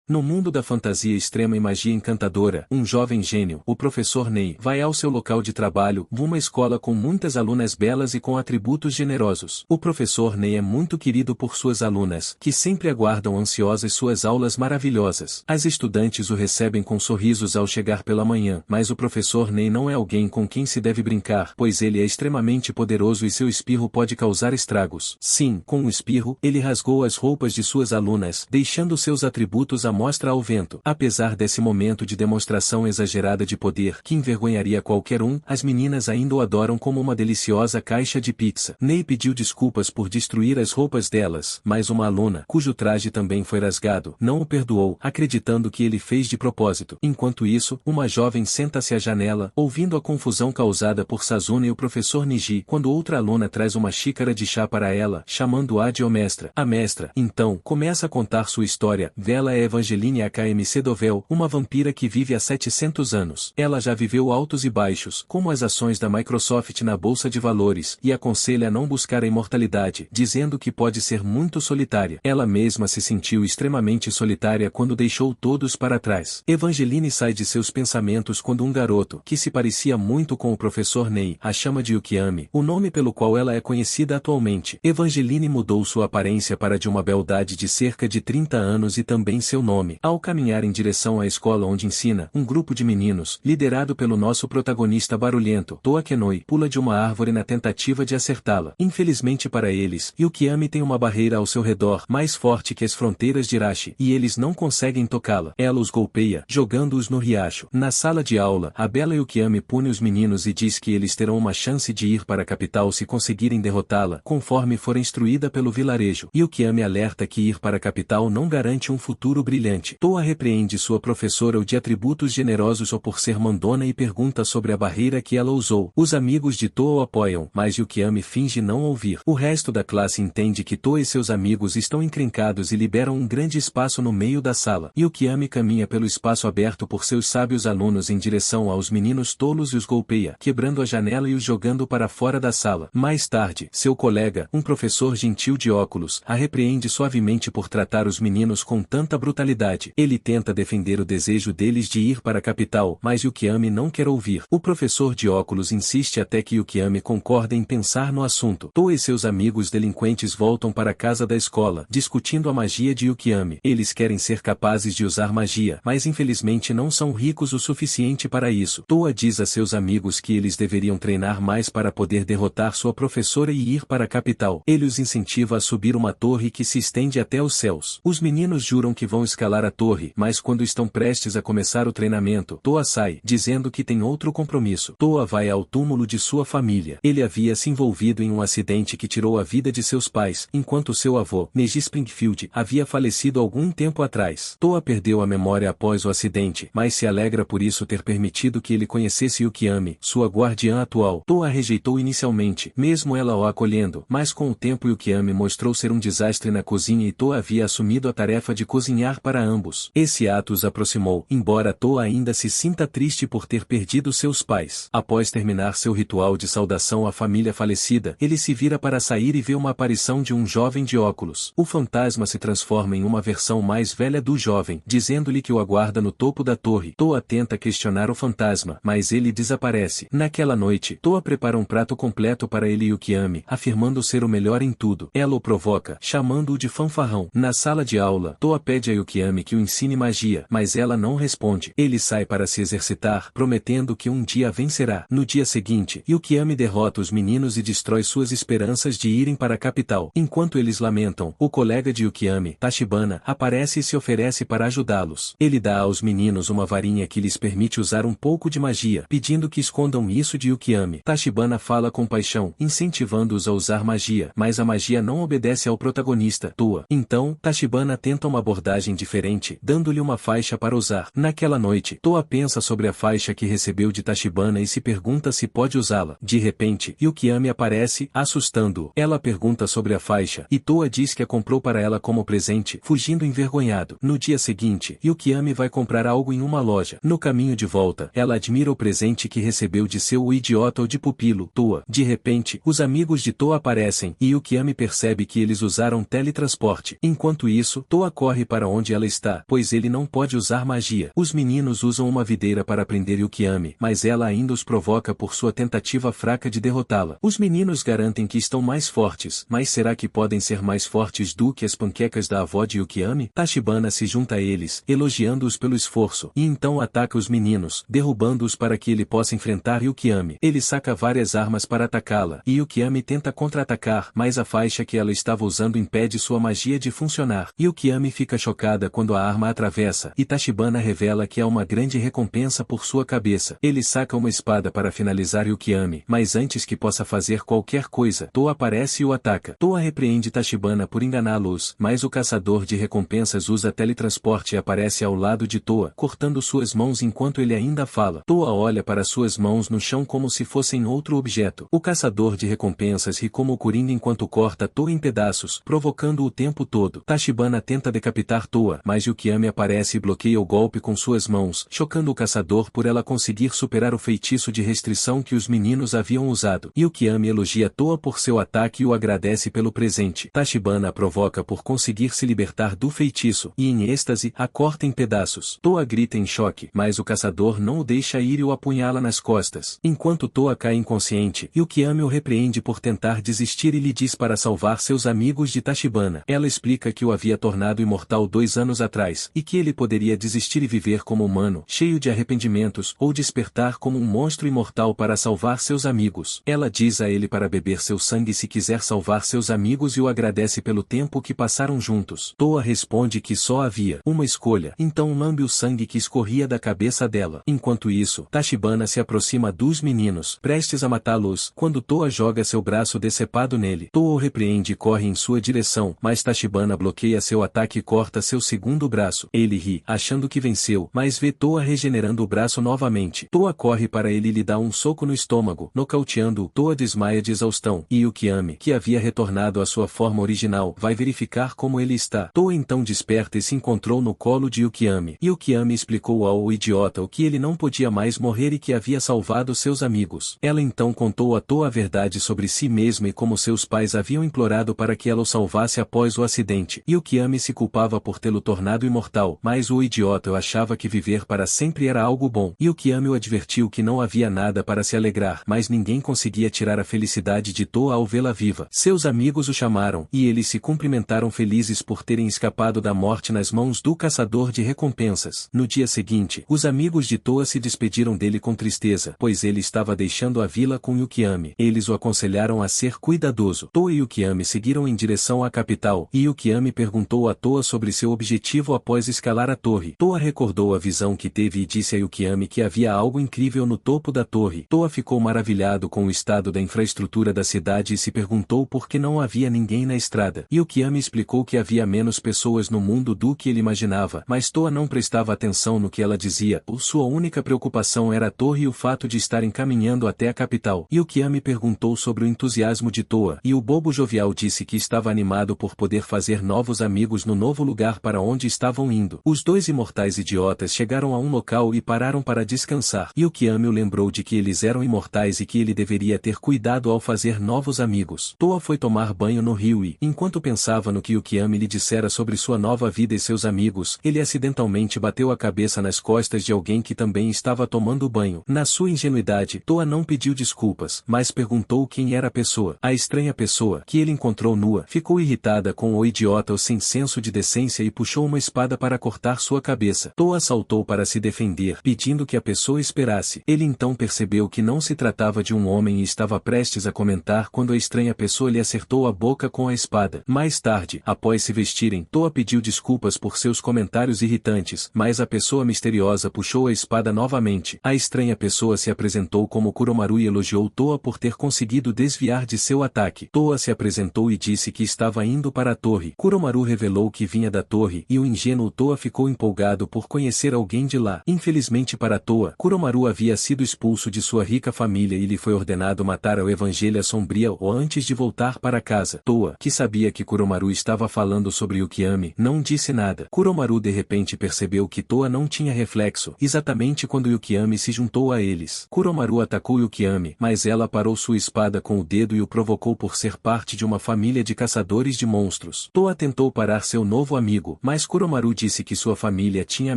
No mundo da fantasia extrema e magia encantadora, um jovem gênio, o professor Ney, vai ao seu local de trabalho, uma escola com muitas alunas belas e com atributos generosos. O professor Ney é muito querido por suas alunas, que sempre aguardam ansiosas suas aulas maravilhosas. As estudantes o recebem com sorrisos ao chegar pela manhã, mas o professor Ney não é alguém com quem se deve brincar, pois ele é extremamente poderoso e seu espirro pode causar estragos. Sim, com um espirro, ele rasgou as roupas de suas alunas, deixando seus atributos à mostra ao vento. Apesar desse momento de demonstração exagerada de poder que envergonharia qualquer um, as meninas ainda o adoram como uma deliciosa caixa de pizza. Ney pediu desculpas por destruir as roupas delas, mas uma aluna, cujo traje também foi rasgado, não o perdoou, acreditando que ele fez de propósito. Enquanto isso, uma jovem senta-se à janela, ouvindo a confusão causada por Sazuna e o professor Niji, quando outra aluna traz uma xícara de chá para ela, chamando-a de mestra. A mestra, então, começa a contar sua história. Vela é Evangeline AKMC Dovel, uma vampira que vive há 700 anos. Ela já viveu altos e baixos, como as ações da Microsoft na Bolsa de Valores, e aconselha a não buscar a imortalidade, dizendo que pode ser muito solitária. Ela mesma se sentiu extremamente solitária quando deixou todos para trás. Evangeline sai de seus pensamentos quando um garoto, que se parecia muito com o professor Ney, a chama de Ukiami, o nome pelo qual ela é conhecida atualmente. Evangeline mudou sua aparência para de uma beldade de cerca de 30 anos e também seu nome. Ao caminhar em direção à escola onde ensina, um grupo de meninos, liderado pelo nosso protagonista barulhento, Toa Kenoi, pula de uma árvore na tentativa de acertá-la. Infelizmente para eles, Ukiami tem uma barreira ao seu redor mais forte que as fronteiras de Irashi, e eles não conseguem tocá-la. Ela os golpeia, jogando-os no riacho. Na sala de aula, a bela Ukiami pune os meninos e diz que eles terão uma chance de ir para a capital se conseguirem derrotá-la, conforme for instruída pelo vilarejo. Ukiami alerta que ir para a capital não garante um futuro brilhante. Toa repreende sua professora de atributos generosos ou por ser mandona e pergunta sobre a barreira que ela usou. Os amigos de Toa o apoiam, mas Ukiami finge não ouvir. O resto da classe entende que Toa e seus amigos estão encrencados e liberam um grande espaço no meio da sala. Ukiami caminha pelo espaço aberto por seus sábios alunos em direção aos meninos tolos e os golpeia, quebrando a janela e os jogando para fora da sala. Mais tarde, seu colega, um professor gentil de óculos, a repreende suavemente por tratar os meninos com tanta brutalidade. Ele tenta defender o desejo deles de ir para a capital, mas Ukiami não quer ouvir. O professor de óculos insiste até que Ukiami concorda em pensar no assunto. Toa e seus amigos delinquentes voltam para a casa da escola, discutindo a magia de Ukiami. Eles querem ser capazes de usar magia, mas infelizmente não são ricos o suficiente para isso. Toa diz a seus amigos que eles deveriam treinar mais para poder derrotar sua professora e ir para a capital. Ele os incentiva a subir uma torre que se estende até os céus. Os meninos juram que vão escalar a torre, mas quando estão prestes a começar o treinamento, Toa sai, dizendo que tem outro compromisso. Toa vai ao túmulo de sua família. Ele havia se envolvido em um acidente que tirou a vida de seus pais, enquanto seu avô, Neji Springfield, havia falecido algum tempo atrás. Toa perdeu a memória após o acidente, mas se alegra por isso ter permitido que ele conhecesse Ukiami, sua guardiã atual. Toa a rejeitou inicialmente, mesmo ela o acolhendo, mas com o tempo Ukiami mostrou ser um desastre na cozinha e Toa havia assumido a tarefa de cozinhar para ambos. Esse ato os aproximou, embora Toa ainda se sinta triste por ter perdido seus pais. Após terminar seu ritual de saudação à família falecida, ele se vira para sair e vê uma aparição de um jovem de óculos. O fantasma se transforma em uma versão mais velha do jovem, dizendo-lhe que o aguarda no topo da torre. Toa tenta questionar o fantasma, mas ele desaparece. Naquela noite, Toa prepara um prato completo para ele e Ukiami, afirmando ser o melhor em tudo. Ela o provoca, chamando-o de fanfarrão. Na sala de aula, Toa pede a Ukiami que o ensine magia, mas ela não responde. Ele sai para se exercitar, prometendo que um dia vencerá. No dia seguinte, Ukiami derrota os meninos e destrói suas esperanças de irem para a capital. Enquanto eles lamentam, o colega de Ukiami, Tachibana, aparece e se oferece para ajudá-los. Ele dá aos meninos uma varinha que lhes permite usar um pouco de magia, pedindo que escondam isso de Ukiami. Tachibana fala com paixão, incentivando-os a usar magia, mas a magia não obedece ao protagonista, Toa. Então, Tachibana tenta uma abordagem diferente, dando-lhe uma faixa para usar. Naquela noite, Toa pensa sobre a faixa que recebeu de Tachibana e se pergunta se pode usá-la. De repente, Ukiami aparece, assustando-o. Ela pergunta sobre a faixa, e Toa diz que a comprou para ela como presente, fugindo envergonhado. No dia seguinte, Ukiami vai comprar algo em uma loja. No caminho de volta, ela admira o presente que recebeu de seu idiota ou de pupilo, Toa. De repente, os amigos de Toa aparecem, e Ukiami percebe que eles usaram teletransporte. Enquanto isso, Toa corre para onde ela está, pois ele não pode usar magia. Os meninos usam uma videira para prender Yukihame, mas ela ainda os provoca por sua tentativa fraca de derrotá-la. Os meninos garantem que estão mais fortes, mas será que podem ser mais fortes do que as panquecas da avó de Yukihame? Tachibana se junta a eles, elogiando-os pelo esforço, e então ataca os meninos, derrubando-os para que ele possa enfrentar Yukihame. Ele saca várias armas para atacá-la, e Yukihame tenta contra-atacar, mas a faixa que ela estava usando impede sua magia de funcionar. Yukihame fica chocada quando a arma atravessa, e Tachibana revela que há uma grande recompensa por sua cabeça. Ele saca uma espada para finalizar Yukihame, mas antes que possa fazer qualquer coisa, Toa aparece e o ataca. Toa repreende Tachibana por enganá-los, mas o caçador de recompensas usa teletransporte e aparece ao lado de Toa, cortando suas mãos enquanto ele ainda fala. Toa olha para suas mãos no chão como se fossem outro objeto. O caçador de recompensas ri como o Coringa enquanto corta Toa em pedaços, provocando o tempo todo. Tachibana tenta decapitar Toa, mas Yukihame aparece e bloqueia o golpe com suas mãos, chocando o caçador por ela conseguir superar o feitiço de restrição que os meninos haviam usado. Yukihame elogia Toa por seu ataque e o agradece pelo presente. Tachibana a provoca por conseguir se libertar do feitiço, e em êxtase, a corta em pedaços. Toa grita em choque, mas o caçador não o deixa ir e o apunhala nas costas. Enquanto Toa cai inconsciente, Yukihame o repreende por tentar desistir e lhe diz para salvar seus amigos de Tachibana. Ela explica que o havia tornado imortal 2 anos atrás, e que ele poderia desistir e viver como humano, cheio de arrependimentos, ou despertar como um monstro imortal para salvar seus amigos. Ela diz a ele para beber seu sangue se quiser salvar seus amigos e o agradece pelo tempo que passaram juntos. Toa responde que só havia uma escolha, então lambe o sangue que escorria da cabeça dela. Enquanto isso, Tachibana se aproxima dos meninos, prestes a matá-los, quando Toa joga seu braço decepado nele. Toa o repreende e corre em sua direção, mas Tachibana bloqueia seu ataque e corta seu segundo braço. Ele ri, achando que venceu, mas vê Toa regenerando o braço novamente. Toa corre para ele e lhe dá um soco no estômago, nocauteando-o. Toa desmaia de exaustão, e Yukihame, que havia retornado à sua forma original, vai verificar como ele está. Toa então desperta e se encontrou no colo de Yukihame. Yukihame explicou ao idiota o que ele não podia mais morrer e que havia salvado seus amigos. Ela então contou a Toa a verdade sobre si mesma e como seus pais haviam implorado para que ela o salvasse após o acidente. Yukihame se culpava por tê-lo tornado imortal, mas o idiota achava que viver para sempre era algo bom. Yukihame o advertiu que não havia nada para se alegrar, mas ninguém conseguia tirar a felicidade de Toa ao vê-la viva. Seus amigos o chamaram, e eles se cumprimentaram felizes por terem escapado da morte nas mãos do caçador de recompensas. No dia seguinte, os amigos de Toa se despediram dele com tristeza, pois ele estava deixando a vila com Yukihame. Eles o aconselharam a ser cuidadoso. Toa e Yukihame seguiram em direção à capital, e Yukihame perguntou a Toa sobre seu objetivo após escalar a torre. Toa recordou a visão que teve e disse a Yukihame que havia algo incrível no topo da torre. Toa ficou maravilhado com o estado da infraestrutura da cidade e se perguntou por que não havia ninguém na estrada. Yukihame explicou que havia menos pessoas no mundo do que ele imaginava, mas Toa não prestava atenção no que ela dizia. Sua única preocupação era a torre e o fato de estarem caminhando até a capital. Yukihame perguntou sobre o entusiasmo de Toa, e o bobo jovial disse que estava animado por poder fazer novos amigos no novo lugar para onde estavam indo. Os dois imortais idiotas chegaram a um local e pararam para descansar. Yukihame o lembrou de que eles eram imortais e que ele deveria ter cuidado ao fazer novos amigos. Toa foi tomar banho no rio e, enquanto pensava no que Yukihame lhe dissera sobre sua nova vida e seus amigos, ele acidentalmente bateu a cabeça nas costas de alguém que também estava tomando banho. Na sua ingenuidade, Toa não pediu desculpas, mas perguntou quem era a pessoa. A estranha pessoa, que ele encontrou nua, ficou irritada com o idiota sem senso de decência e puxou uma espada para cortar sua cabeça. Toa saltou para se defender, pedindo que a pessoa esperasse. Ele então percebeu que não se tratava de um homem e estava prestes a comentar quando a estranha pessoa lhe acertou a boca com a espada. Mais tarde, após se vestirem, Toa pediu desculpas por seus comentários irritantes, mas a pessoa misteriosa puxou a espada novamente. A estranha pessoa se apresentou como Kuromaru e elogiou Toa por ter conseguido desviar de seu ataque. Toa se apresentou e disse que estava indo para a torre. Kuromaru revelou que vinha da torre, e o ingênuo Toa ficou empolgado por conhecer alguém de lá. Infelizmente para Toa, Kuromaru havia sido expulso de sua rica família e lhe foi ordenado matar ao Evangelho Sombria ou antes de voltar para casa. Toa, que sabia que Kuromaru estava falando sobre Yukihame, não disse nada. Kuromaru de repente percebeu que Toa não tinha reflexo, exatamente quando Yukihame se juntou a eles. Kuromaru atacou Yukihame, mas ela parou sua espada com o dedo e o provocou por ser parte de uma família de caçadores de monstros. Toa tentou parar seu novo amigo, mas Kuromaru disse que sua família tinha a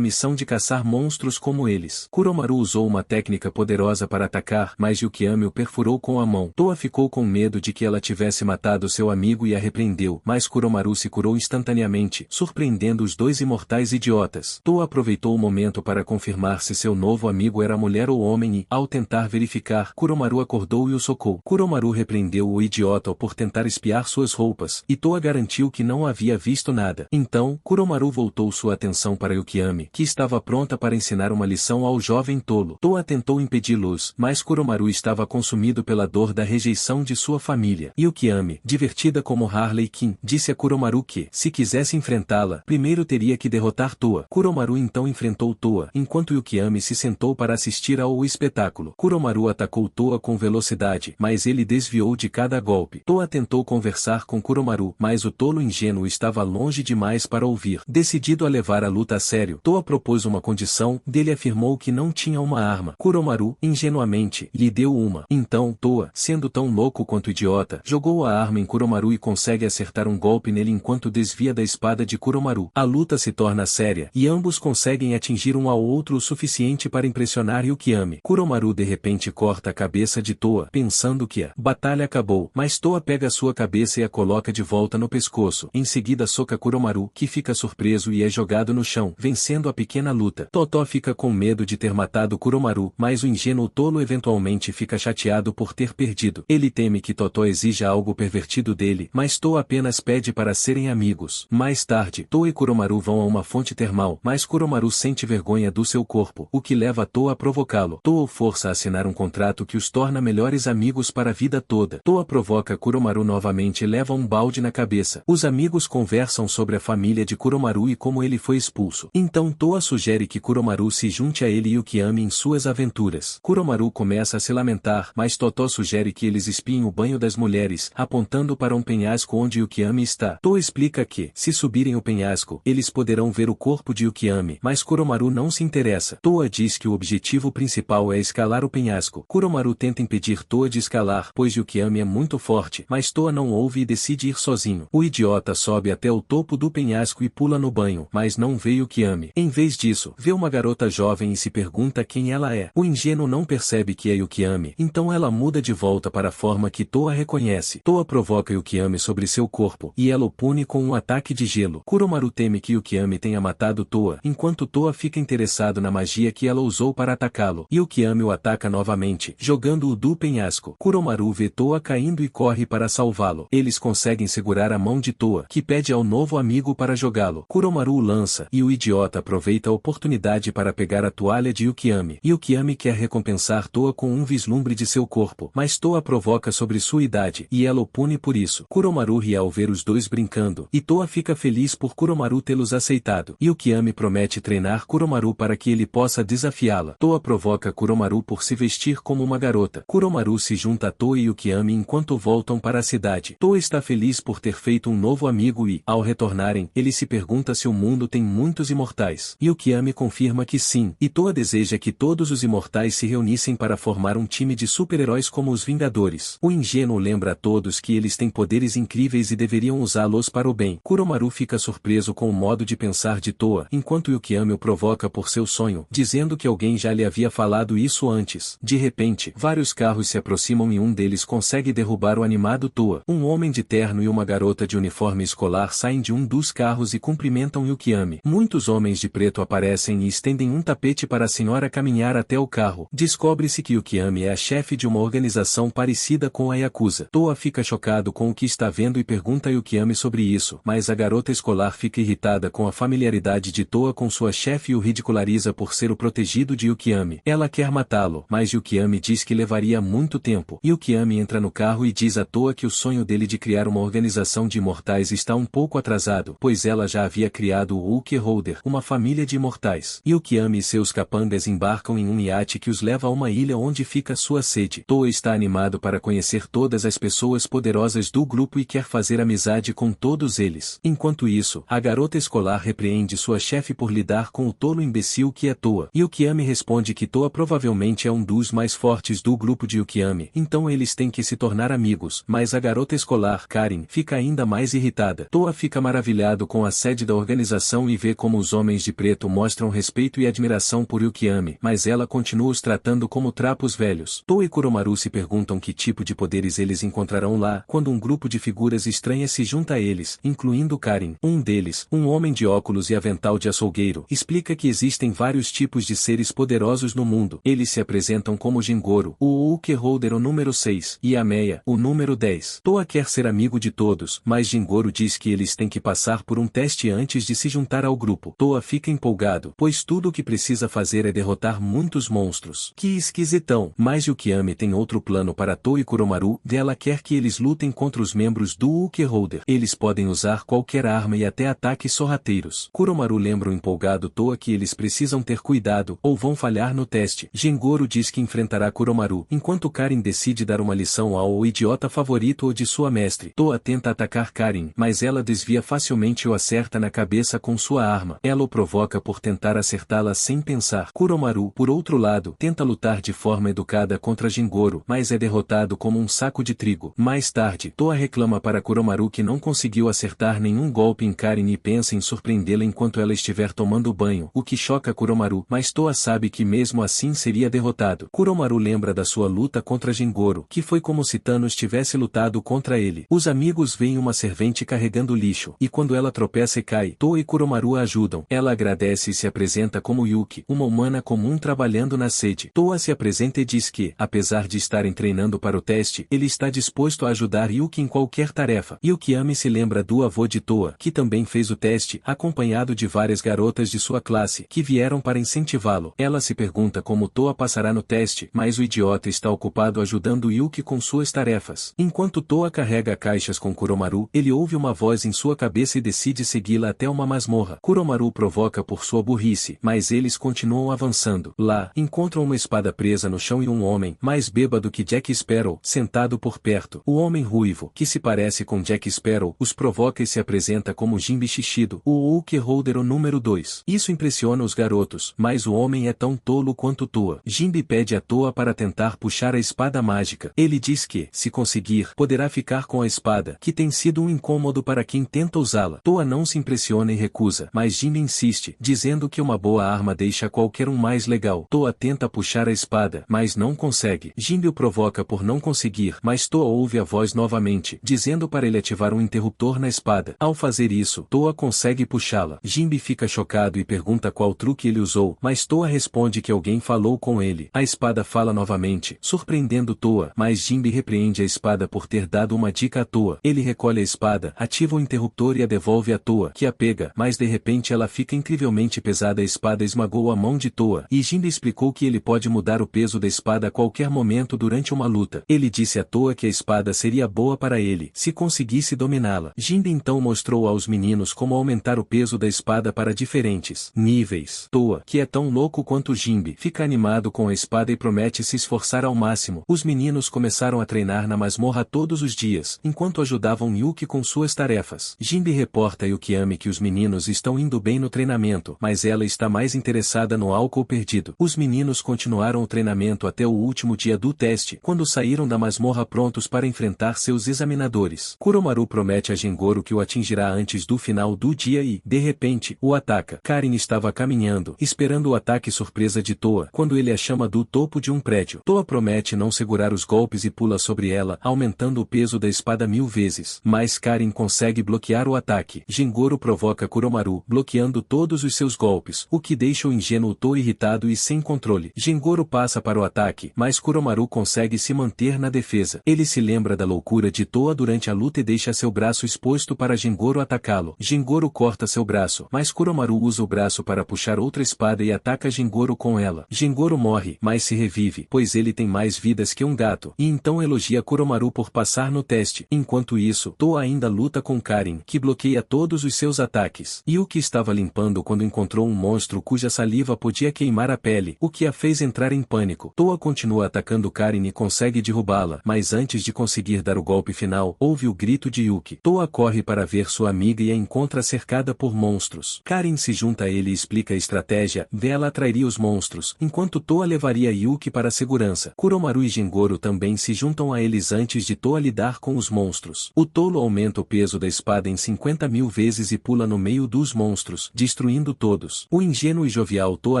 missão de caçar monstros como eles. Kuromaru usou uma técnica poderosa para atacar, mas Yukihame o perfurou com a mão. Toa ficou com medo de que ela tivesse matado seu amigo e a repreendeu, mas Kuromaru se curou instantaneamente, surpreendendo os dois imortais idiotas. Toa aproveitou o momento para confirmar se seu novo amigo era mulher ou homem e, ao tentar verificar, Kuromaru acordou e o socou. Kuromaru repreendeu o idiota por tentar espiar suas roupas, e Toa garantiu que não havia visto nada. Então, Kuromaru voltou sua atenção para Yukihame, que estava pronta para ensinar uma lição ao jovem tolo. Toa tentou impedi-los, mas Kuromaru estava consumido pela dor da rejeição de sua família. Yukihame, divertida como Harley Quinn, disse a Kuromaru que, se quisesse enfrentá-la, primeiro teria que derrotar Toa. Kuromaru então enfrentou Toa, enquanto Yukihame se sentou para assistir ao espetáculo. Kuromaru atacou Toa com velocidade, mas ele desviou de cada golpe. Toa tentou conversar com Kuromaru, mas o tolo ingênuo estava longe demais para ouvir. Decidido a levar a luta a sério, Toa propôs uma condição, dele afirmou que não tinha uma arma. Kuromaru, ingenuamente, lhe deu uma. Então, Toa, sendo tão louco quanto idiota, jogou a arma em Kuromaru e consegue acertar um golpe nele enquanto desvia da espada de Kuromaru. A luta se torna séria, e ambos conseguem atingir um ao outro o suficiente para impressionar Yukihame. Kuromaru de repente corta a cabeça de Toa, pensando que a batalha acabou, mas Toa pega sua cabeça e a coloca de volta no pescoço. Em seguida soca Kuromaru, que fica surpreso e é jogado no chão, vencendo a pequena luta. Totó fica com medo de ter matado Kuromaru, mas o ingênuo tolo eventualmente fica chateado por ter perdido. Ele teme que Totó exija algo pervertido dele, mas Toa apenas pede para serem amigos. Mais tarde, Toa e Kuromaru vão a uma fonte termal, mas Kuromaru sente vergonha do seu corpo, o que leva Toa a provocá-lo. Toa o força a assinar um contrato que os torna melhores amigos para a vida toda. Toa provoca Kuromaru novamente e leva um balde na cabeça. Os amigos conversam sobre a família de Kuromaru e como ele foi expulso. Então Toa sugere que Kuromaru se junte a ele e Yukihame em suas aventuras. Kuromaru começa a se lamentar, mas Totó sugere que eles espiem o banho das mulheres, apontando para um penhasco onde Yukihame está. Toa explica que, se subirem o penhasco, eles poderão ver o corpo de Yukihame, mas Kuromaru não se interessa. Toa diz que o objetivo principal é escalar o penhasco. Kuromaru tenta impedir Toa de escalar, pois Yukihame é muito forte, mas Toa não ouve e decide ir sozinho. O idiota sobe até o topo do penhasco e pula no banho, mas não vê Yukihame. Em vez disso, vê uma garota jovem e se pergunta quem ela é. O ingênuo não percebe que é Yukihame, então ela muda de volta para a forma que Toa reconhece. Toa provoca Yukihame sobre seu corpo, e ela o pune com um ataque de gelo. Kuromaru teme que Yukihame tenha matado Toa, enquanto Toa fica interessado na magia que ela usou para atacá-lo. Yukihame o ataca novamente, jogando-o do penhasco. Kuromaru vê Toa caindo e corre para salvá-lo. Eles conseguem segurar a mão de Toa, que pede ao novo amigo para jogá-lo. Kuromaru o lança, e o idiota aproveita a oportunidade para pegar a toalha de Yukihame. Yukihame quer recompensar Toa com um vislumbre de seu corpo, mas Toa provoca sobre sua idade, e ela o pune por isso. Kuromaru ri ao ver os dois brincando, e Toa fica feliz por Kuromaru tê-los aceitado. Yukihame promete treinar Kuromaru para que ele possa desafiá-la. Toa provoca Kuromaru por se vestir como uma garota. Kuromaru se junta a Toa e Yukihame enquanto voltam para a cidade. Toa está feliz por ter feito um novo amigo e, ao retornarem, ele se pergunta se o mundo tem muitos imortais. Yukihame confirma que sim, e Toa deseja que todos os imortais se reunissem para formar um time de super-heróis como os Vingadores. O ingênuo lembra a todos que eles têm poderes incríveis e deveriam usá-los para o bem. Kuromaru fica surpreso com o modo de pensar de Toa, enquanto Yukihame o provoca por seu sonho, dizendo que alguém já lhe havia falado isso antes. De repente, vários carros se aproximam e um deles consegue derrubar o animado Toa. Um homem de terno e uma garota de uniforme escolar saem de um dos carros e cumprimentam Yukihame. Muitos homens de preto aparecem e estendem um tapete para a senhora caminhar até o carro. Descobre-se que Yukihame é a chefe de uma organização parecida com a Yakuza. Toa fica chocado com o que está vendo e pergunta a Yukihame sobre isso, mas a garota escolar fica irritada com a familiaridade de Toa com sua chefe e o ridiculariza por ser o protegido de Yukihame. Ela quer matá-lo, mas Yukihame diz que levaria muito tempo. Yukihame entra no carro e diz a Toa que o sonho dele de criar uma organização de imortais está um pouco atrasado, pois ela já havia criado o Ulkholder, uma família de imortais. Yukihame e seus capangas embarcam em um iate que os leva a uma ilha onde fica sua sede. Toa está animado para conhecer todas as pessoas poderosas do grupo e quer fazer amizade com todos eles. Enquanto isso, a garota escolar repreende sua chefe por lidar com o tolo imbecil que é Toa. Yukihame responde que Toa provavelmente é um dos mais fortes do grupo de Yukihame, então eles têm que se tornar amigos, mas a garota escolar, Karin, fica ainda mais irritada. Toa fica maravilhado com a sede da organização e vê como os homens de preto mostram respeito e admiração por Yukiyami, mas ela continua os tratando como trapos velhos. Toa e Kuromaru se perguntam que tipo de poderes eles encontrarão lá, quando um grupo de figuras estranhas se junta a eles, incluindo Karin. Um deles, um homem de óculos e avental de açougueiro, explica que existem vários tipos de seres poderosos no mundo. Eles se apresentam como Jingoro, o Ukeholder, o número 6, e Ameia, o número 10. Toa quer ser amigo de todos, mas Jingoro diz que eles têm que passar por um teste antes de se juntar ao grupo. Toa fica empolgado, pois tudo o que precisa fazer é derrotar muitos monstros. Que esquisitão! Mas Yukiyami tem outro plano para Toa e Kuromaru, e ela quer que eles lutem contra os membros do Ukeholder. Eles podem usar qualquer arma e até ataques sorrateiros. Kuromaru lembra o empolgado Toa que eles precisam ter cuidado, ou vão falhar no teste. Jingoro diz que enfrentará Kuromaru, enquanto Karin decide dar uma lição ao idiota favorito ou de sua mestre. Toa tenta atacar Karin, mas ela desvia facilmente e o acerta na cabeça com sua arma. Ela o provoca por tentar acertá-la sem pensar. Kuromaru, por outro lado, tenta lutar de forma educada contra Jingoro, mas é derrotado como um saco de trigo. Mais tarde, Toa reclama para Kuromaru que não conseguiu acertar nenhum golpe em Karin e pensa em surpreendê-la enquanto ela estiver tomando banho, o que choca Kuromaru, mas Toa sabe que mesmo assim seria derrotado. Kuromaru lembra da sua luta contra Jingoro, que foi como se Thanos tivesse lutado contra ele. Os amigos veem uma servente carregando lixo, e quando ela tropeça e cai, Toa e Kuromaru a ajudam. Ela agradece e se apresenta como Yuki, uma humana comum trabalhando na sede. Toa se apresenta e diz que, apesar de estarem treinando para o teste, ele está disposto a ajudar Yuki em qualquer tarefa. Yukiyami se lembra do avô de Toa, que também fez o teste, acompanhado de várias garotas de sua classe, que vieram para incentivá-lo. Ela se pergunta como Toa passará no teste, mas o idiota está ocupado ajudando Yuki com suas tarefas. Enquanto Toa carrega caixas com Kuromaru, ele ouve uma voz em sua cabeça e decide segui-la até uma masmorra. Kuromaru o provoca por sua burrice, mas eles continuam avançando. Lá, encontram uma espada presa no chão e um homem, mais bêbado que Jack Sparrow, sentado por perto. O homem ruivo, que se parece com Jack Sparrow, os provoca e se apresenta como Jinbe Shishido, o Ukeholder, o número 2. Isso impressiona os garotos, mas o homem é tão tolo quanto Toa. Jinbe pede a Toa para tentar puxar a espada mágica. Ele diz que, se conseguir, poderá ficar com a espada, que tem sido um incômodo para quem tenta usá-la. Toa não se impressiona e recusa, mas Jinbe insiste, dizendo que uma boa arma deixa qualquer um mais legal. Toa tenta puxar a espada, mas não consegue. Jinbe o provoca por não conseguir, mas Toa ouve a voz novamente, dizendo para ele ativar um interruptor na espada. Ao fazer isso, Toa consegue puxá-la. Jinbe fica chocado e pergunta qual truque ele usou, mas Toa responde que alguém falou com ele. A espada fala novamente, surpreendendo Toa, mas Jinbe repreende a espada por ter dado uma dica a Toa. Ele recolhe a espada, ativa o interruptor e a devolve a Toa, que a pega, mas de repente ela fica incrivelmente pesada. A espada esmagou a mão de Toa, e Jinbe explicou que ele pode mudar o peso da espada a qualquer momento durante uma luta. Ele disse a Toa que a espada seria boa para ele, se conseguisse dominá-la. Jinbe então mostrou aos meninos como aumentar o peso da espada para diferentes níveis. Toa, que é tão louco quanto Jinbe, fica animado com a espada e promete se esforçar ao máximo. Os meninos começaram a treinar na masmorra todos os dias, enquanto ajudavam Yuki com suas tarefas. Jinbe reporta a Yukiyami que os meninos estão indo bem no treinamento, mas ela está mais interessada no álcool perdido. Os meninos continuaram o treinamento até o último dia do teste, quando saíram da masmorra prontos para enfrentar seus examinadores. Kuromaru promete a Jingoro que o atingirá antes do final do dia e, de repente, o ataca. Karin estava caminhando, esperando o ataque surpresa de Toa, quando ele a chama do topo de um prédio. Toa promete não segurar os golpes e pula sobre ela, aumentando o peso da espada 1000 vezes. Mas Karin consegue bloquear o ataque. Jingoro provoca Kuromaru, bloqueando todos os seus golpes, o que deixa o ingênuo Toa irritado e sem controle. Jingoro passa para o ataque, mas Kuromaru consegue se manter na defesa. Ele se lembra da loucura de Toa durante a luta e deixa seu braço exposto para Jingoro atacá-lo. Jingoro corta seu braço, mas Kuromaru usa o braço para puxar outra espada e ataca Jingoro com ela. Jingoro morre, mas se revive, pois ele tem mais vidas que um gato, e então elogia Kuromaru por passar no teste. Enquanto isso, Toa ainda luta com Karin, que bloqueia todos os seus ataques. Yuki estava limpando quando encontrou um monstro cuja saliva podia queimar a pele, o que a fez entrar em pânico. Toa continua atacando Karin e consegue derrubá-la, mas antes de conseguir dar o golpe final, ouve o grito de Yuki. Toa corre para ver sua amiga e a encontra cercada por monstros. Karin se junta a ele e explica a estratégia, ela atrairia os monstros, enquanto Toa levaria Yuki para a segurança. Kuromaru e Jingoro também se juntam a eles antes de Toa lidar com os monstros. O tolo aumenta o peso da espada em 50.000 vezes e pula no meio dos monstros, destruindo todos. O ingênuo e jovial Toa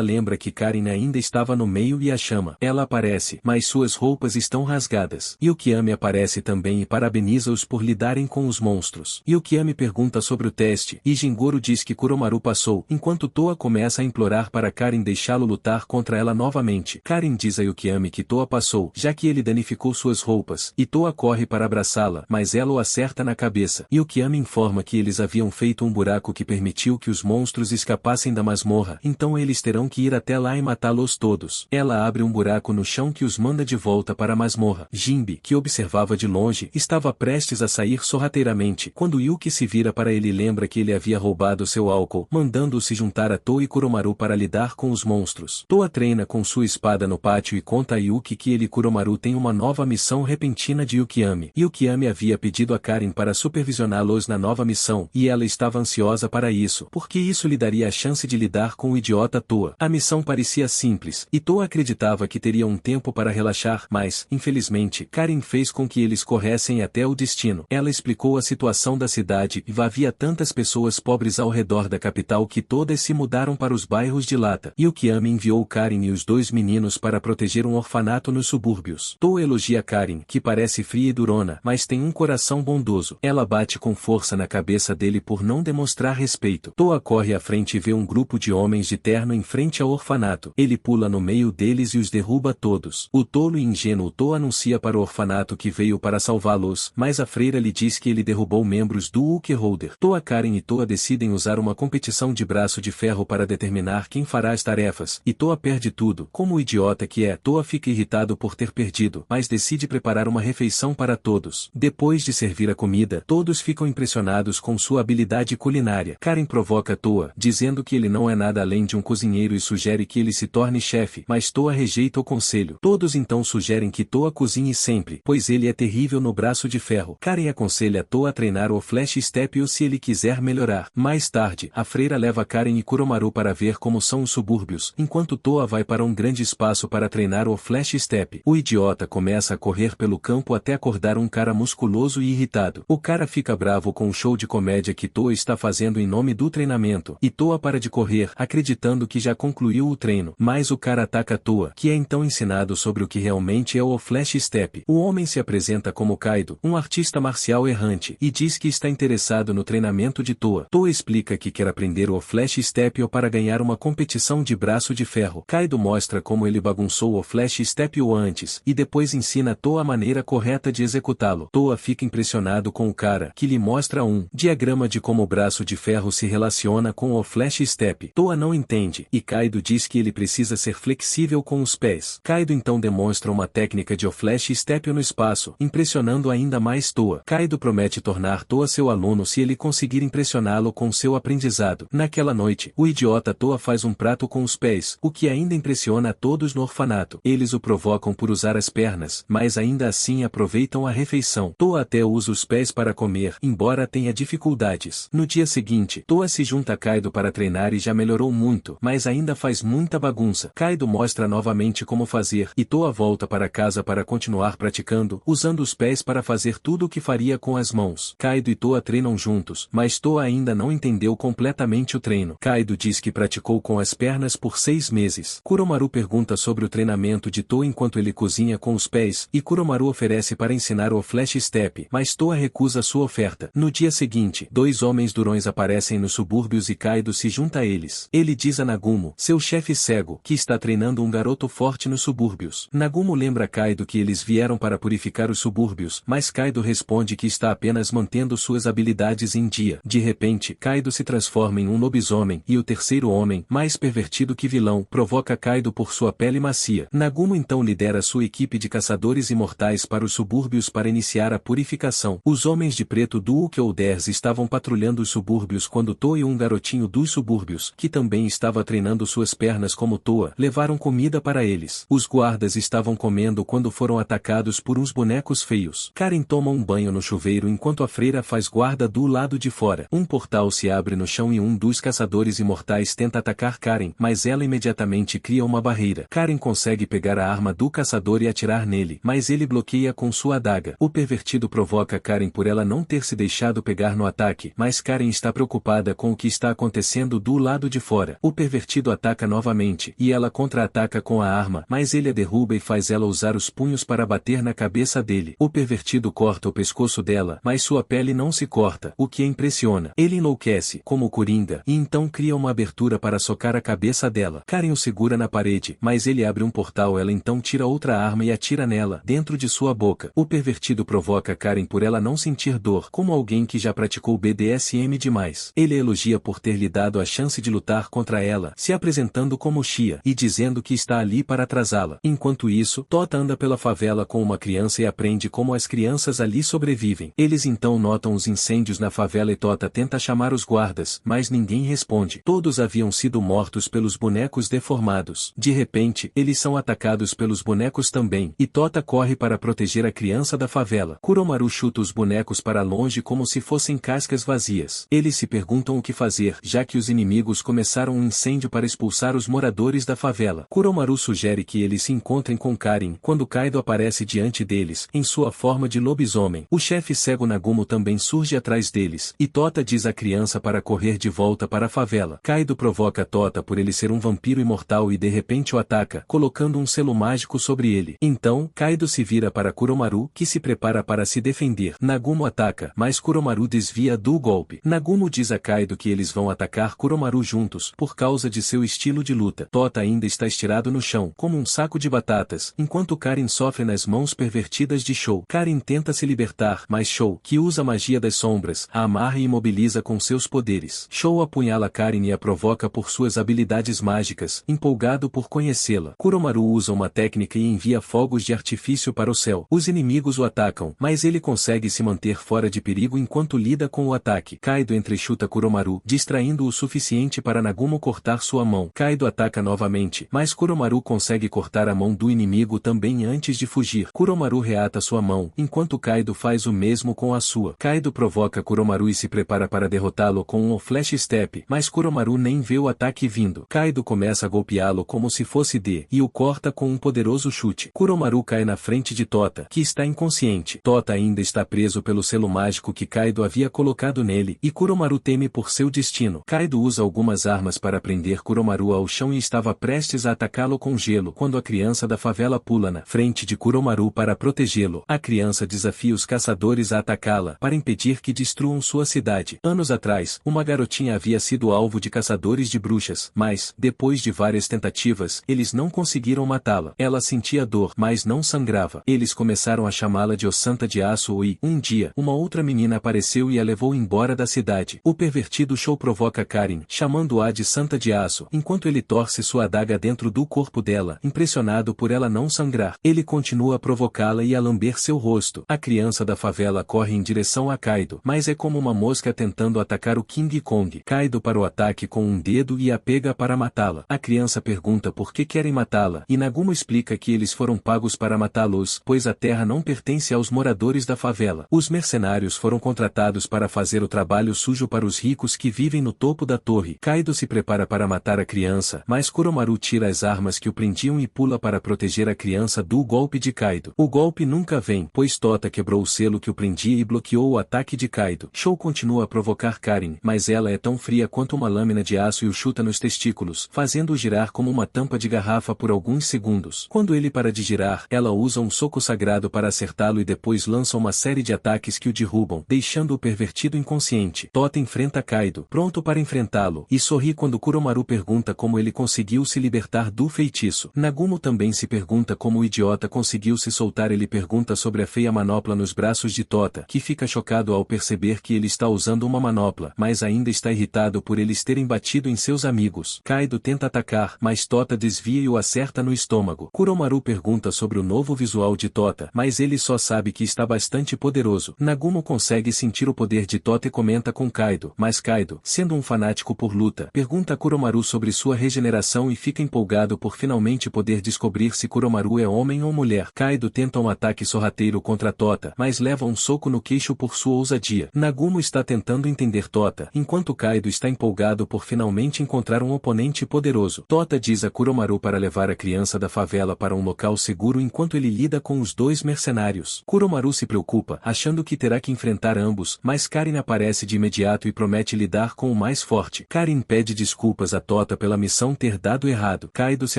lembra que Karen ainda estava no meio e a chama. Ela aparece, mas suas roupas estão rasgadas. Yukiyami aparece também e parabeniza-os por lidarem com os monstros. Yukiyami pergunta sobre o teste, e Jingoro diz que Kuromaru passou, enquanto Toa começa a implorar para Karen deixá-lo lutar contra ela novamente. Karen diz a Yukiyami que Toa passou, já que ele danificou suas roupas, e Toa corre para abraçá-la, mas ela o acerta na cabeça. Yukiyami informa que eles haviam feito um buraco que permitiu que os monstros escapassem da masmorra, então eles terão que ir até lá e matá-los todos. Ela abre um buraco no chão que os manda de volta para a masmorra. Jinbe, que observava de longe, estava prestes a sair sorrateiramente, quando Yuki se vira para ele e lembra que ele havia roubado seu álcool, mandando-o se juntar a Toa e Kuromaru para lidar com os monstros. Toa treina com sua espada no pátio e conta a Yuki que ele e Kuromaru têm uma nova missão repentina de Yukiyami. Yukiyami havia pedido a Karen para supervisioná-los na nova missão, e ela estava ansiosa para isso, porque isso lhe daria a chance de lidar com o idiota Toa. A missão parecia simples, e Toa acreditava que teria um tempo para relaxar, mas, infelizmente, Karen fez com que eles corressem até o destino. Ela explicou a situação da cidade e havia tantas pessoas pobres ao redor da capital que todas se mudaram para os bairros de lata. Yukiyami enviou Karen e os dois meninos para proteger um orfanato nos subúrbios. Toa elogia Karen, que parece fria e durona, mas tem um coração bondoso. Ela bate com força na cabeça dele por não demonstrar respeito. Toa corre à frente e vê um grupo de homens de terno em frente ao orfanato. Ele pula no meio deles e os derruba todos. O tolo e ingênuo Toa anuncia para o orfanato que veio para salvá-los, mas a freira lhe diz que ele derrubou membros do Ukeholder. Toa, Karen e Toa decidem usar uma competição de braço de ferro para determinar quem fará as tarefas, e Toa perde tudo. Como o idiota que é, Toa fica irritado por ter perdido, mas decide preparar uma refeição para todos. Depois de servir a comida, todos ficam impressionados com sua habilidade culinária. Karen provoca Toa, dizendo que ele não é nada além de um cozinheiro e sugere que ele se torne chefe, mas Toa rejeita o conselho. Todos então sugerem que Toa cozinhe sempre, pois ele é terrível no braço de ferro. Karen aconselha Toa a treinar o Flash Step se ele quiser melhorar. Mais tarde, a freira leva Karen e Kuromaru para ver como são os subúrbios, enquanto Toa vai para um grande espaço para treinar o Flash Step. O idiota começa a correr pelo campo até acordar um cara musculoso e irritado. O cara fica bravo com o show de comédia que Toa está fazendo em nome do treinamento, e Toa para de correr, acreditando que já concluiu o treino. Mas o cara ataca Toa, que é então ensinado sobre o que realmente é o Flash Step. O homem se apresenta como Kaido, um artista marcial errante, e diz que está interessado no treinamento de Toa. Toa explica que quer aprender o Flash Step para ganhar uma competição de braço de ferro. Kaido mostra como ele bagunçou o Flash Step antes, e depois ensina Toa a maneira correta de executá-lo. Toa fica impressionado com o cara, que lhe mostra um diagrama de como o braço de ferro se relaciona com o Flash Step. Toa não entende, e Kaido diz que ele precisa ser flexível com os pés. Kaido então demonstra uma técnica de o Flash Step no espaço, impressionando ainda mais Toa. Kaido promete tornar Toa seu aluno se ele conseguir impressioná-lo com seu aprendizado. Naquela noite, o idiota Toa faz um prato com os pés, o que ainda impressiona a todos no orfanato. Eles o provocam por usar as pernas, mas ainda assim aproveitam a refeição. Toa até usa os pés para comer, embora tenha dificuldades. No dia seguinte, Toa se junta a Kaido para treinar e já melhorou muito, mas ainda faz muita bagunça. Kaido mostra novamente como fazer, e Toa volta para casa para continuar praticando, usando os pés para fazer tudo o que faria com as mãos. Kaido e Toa treinam juntos, mas Toa ainda não entendeu completamente o treino. Kaido diz que praticou com as pernas por 6 meses. Kuromaru pergunta sobre o treinamento de Toa enquanto ele cozinha com os pés, e Kuromaru oferece para ensinar o Flash Step, mas Toa recusa sua oferta. No dia seguinte, 2 homens durões aparecem nos subúrbios e Kaido se junta a eles. Ele diz a Nagumo, seu chefe cego, que está treinando um garoto forte nos subúrbios. Nagumo lembra Kaido que eles vieram para purificar os subúrbios, mas Kaido responde que está apenas mantendo suas habilidades em dia. De repente, Kaido se transforma em um lobisomem, e o terceiro homem, mais pervertido que vilão, provoca Kaido por sua pele macia. Nagumo então lidera sua equipe de caçadores imortais para os subúrbios para iniciar a purificação. Os homens de preto do Ukelders estavam patrulhando os subúrbios quando Toa e um garotinho dos subúrbios, que também estava treinando suas pernas como Toa, levaram comida para eles. Os guardas estavam comendo quando foram atacados por uns bonecos feios. Karen toma um banho no chuveiro enquanto a freira faz guarda do lado de fora. Um portal se abre no chão e um dos caçadores imortais tenta atacar Karen, mas ela imediatamente cria uma barreira. Karen consegue pegar a arma do caçador e atirar nele, mas ele bloqueia com sua adaga. O pervertido provoca Karen por ela não ter se deixado pegar no ataque, ataque, mas Karen está preocupada com o que está acontecendo do lado de fora. O pervertido ataca novamente, e ela contra-ataca com a arma, mas ele a derruba e faz ela usar os punhos para bater na cabeça dele. O pervertido corta o pescoço dela, mas sua pele não se corta, o que a impressiona. Ele enlouquece, como o Coringa, e então cria uma abertura para socar a cabeça dela. Karen o segura na parede, mas ele abre um portal. Ela então tira outra arma e atira nela, dentro de sua boca. O pervertido provoca Karen por ela não sentir dor, como alguém que já praticou BDSM demais. Ele a elogia por ter lhe dado a chance de lutar contra ela, se apresentando como Shia, e dizendo que está ali para atrasá-la. Enquanto isso, Tota anda pela favela com uma criança e aprende como as crianças ali sobrevivem. Eles então notam os incêndios na favela e Tota tenta chamar os guardas, mas ninguém responde. Todos haviam sido mortos pelos bonecos deformados. De repente, eles são atacados pelos bonecos também, e Tota corre para proteger a criança da favela. Kuromaru chuta os bonecos para longe como se fossem cascas vazias. Eles se perguntam o que fazer, já que os inimigos começaram um incêndio para expulsar os moradores da favela. Kuromaru sugere que eles se encontrem com Karen, quando Kaido aparece diante deles, em sua forma de lobisomem. O chefe cego Nagumo também surge atrás deles, e Tota diz à criança para correr de volta para a favela. Kaido provoca Tota por ele ser um vampiro imortal e de repente o ataca, colocando um selo mágico sobre ele. Então, Kaido se vira para Kuromaru, que se prepara para se defender. Nagumo ataca, mas Kuromaru desvia do golpe. Nagumo diz a Kaido que eles vão atacar Kuromaru juntos, por causa de seu estilo de luta. Tota ainda está estirado no chão, como um saco de batatas, enquanto Karen sofre nas mãos pervertidas de Shou. Karen tenta se libertar, mas Shou, que usa a magia das sombras, a amarra e imobiliza com seus poderes. Shou apunhala Karen e a provoca por suas habilidades mágicas, empolgado por conhecê-la. Kuromaru usa uma técnica e envia fogos de artifício para o céu. Os inimigos o atacam, mas ele consegue se manter fora de perigo enquanto lida com o ataque. Kaido entrechuta Kuromaru, distraindo o suficiente para Nagumo cortar sua mão. Kaido ataca novamente, mas Kuromaru consegue cortar a mão do inimigo também antes de fugir. Kuromaru reata sua mão, enquanto Kaido faz o mesmo com a sua. Kaido provoca Kuromaru e se prepara para derrotá-lo com um Flash Step, mas Kuromaru nem vê o ataque vindo. Kaido começa a golpeá-lo como se fosse e o corta com um poderoso chute. Kuromaru cai na frente de Tota, que está inconsciente. Tota ainda está preso pelo selo mágico que Kaido havia colocado nele, e Kuromaru teme por seu destino. Kaido usa algumas armas para prender Kuromaru ao chão e estava prestes a atacá-lo com gelo, quando a criança da favela pula na frente de Kuromaru para protegê-lo. A criança desafia os caçadores a atacá-la, para impedir que destruam sua cidade. Anos atrás, uma garotinha havia sido alvo de caçadores de bruxas, mas, depois de várias tentativas, eles não conseguiram matá-la. Ela sentia dor, mas não sangrava. Eles começaram a chamá-la de O Santa de Aço e, um dia, uma outra menina apareceu e a levou embora da cidade. O pervertido Shou provoca Karen, chamando-a de Santa de Aço, enquanto ele torce sua adaga dentro do corpo dela, impressionado por ela não sangrar. Ele continua a provocá-la e a lamber seu rosto. A criança da favela corre em direção a Kaido, mas é como uma mosca tentando atacar o King Kong. Kaido para o ataque com um dedo e a pega para matá-la. A criança pergunta por que querem matá-la, e Nagumo explica que eles foram pagos para matá-los, pois a terra não pertence aos moradores da favela. Os mercenários foram contratados para fazer o trabalho sujo para os ricos que vivem no topo da torre. Kaido se prepara para matar a criança, mas Kuromaru tira as armas que o prendiam e pula para proteger a criança do golpe de Kaido. O golpe nunca vem, pois Tota quebrou o selo que o prendia e bloqueou o ataque de Kaido. Shou continua a provocar Karen, mas ela é tão fria quanto uma lâmina de aço e o chuta nos testículos, fazendo-o girar como uma tampa de garrafa por alguns segundos. Quando ele para de girar, ela usa um soco sagrado para acertá-lo e depois lança uma série de ataques que o derrubam, deixando-o pervertido inconsciente. Tota enfrenta Kaido, pronto para enfrentá-lo, e sorri quando Kuromaru pergunta como ele conseguiu se libertar do feitiço. Nagumo também se pergunta como o idiota conseguiu se soltar. Ele pergunta sobre a feia manopla nos braços de Tota, que fica chocado ao perceber que ele está usando uma manopla, mas ainda está irritado por eles terem batido em seus amigos. Kaido tenta atacar, mas Tota desvia e o acerta no estômago. Kuromaru pergunta sobre o novo visual de Tota, mas ele só sabe que está bastante poderoso. Nagumo consegue sentir o poder de Tota e comenta com Kaido, mas Kaido, sendo um fanático por luta, pergunta a Kuromaru sobre sua regeneração e fica empolgado por finalmente poder descobrir se Kuromaru é homem ou mulher. Kaido tenta um ataque sorrateiro contra Tota, mas leva um soco no queixo por sua ousadia. Nagumo está tentando entender Tota, enquanto Kaido está empolgado por finalmente encontrar um oponente poderoso. Tota diz a Kuromaru para levar a criança da favela para um local seguro enquanto ele lida com os dois mercenários. Kuromaru se preocupa, achando que terá que enfrentar ambos, mas Karen aparece de imediato e promete lidar com o mais forte. Karin pede desculpas a Tota pela missão ter dado errado. Kaido se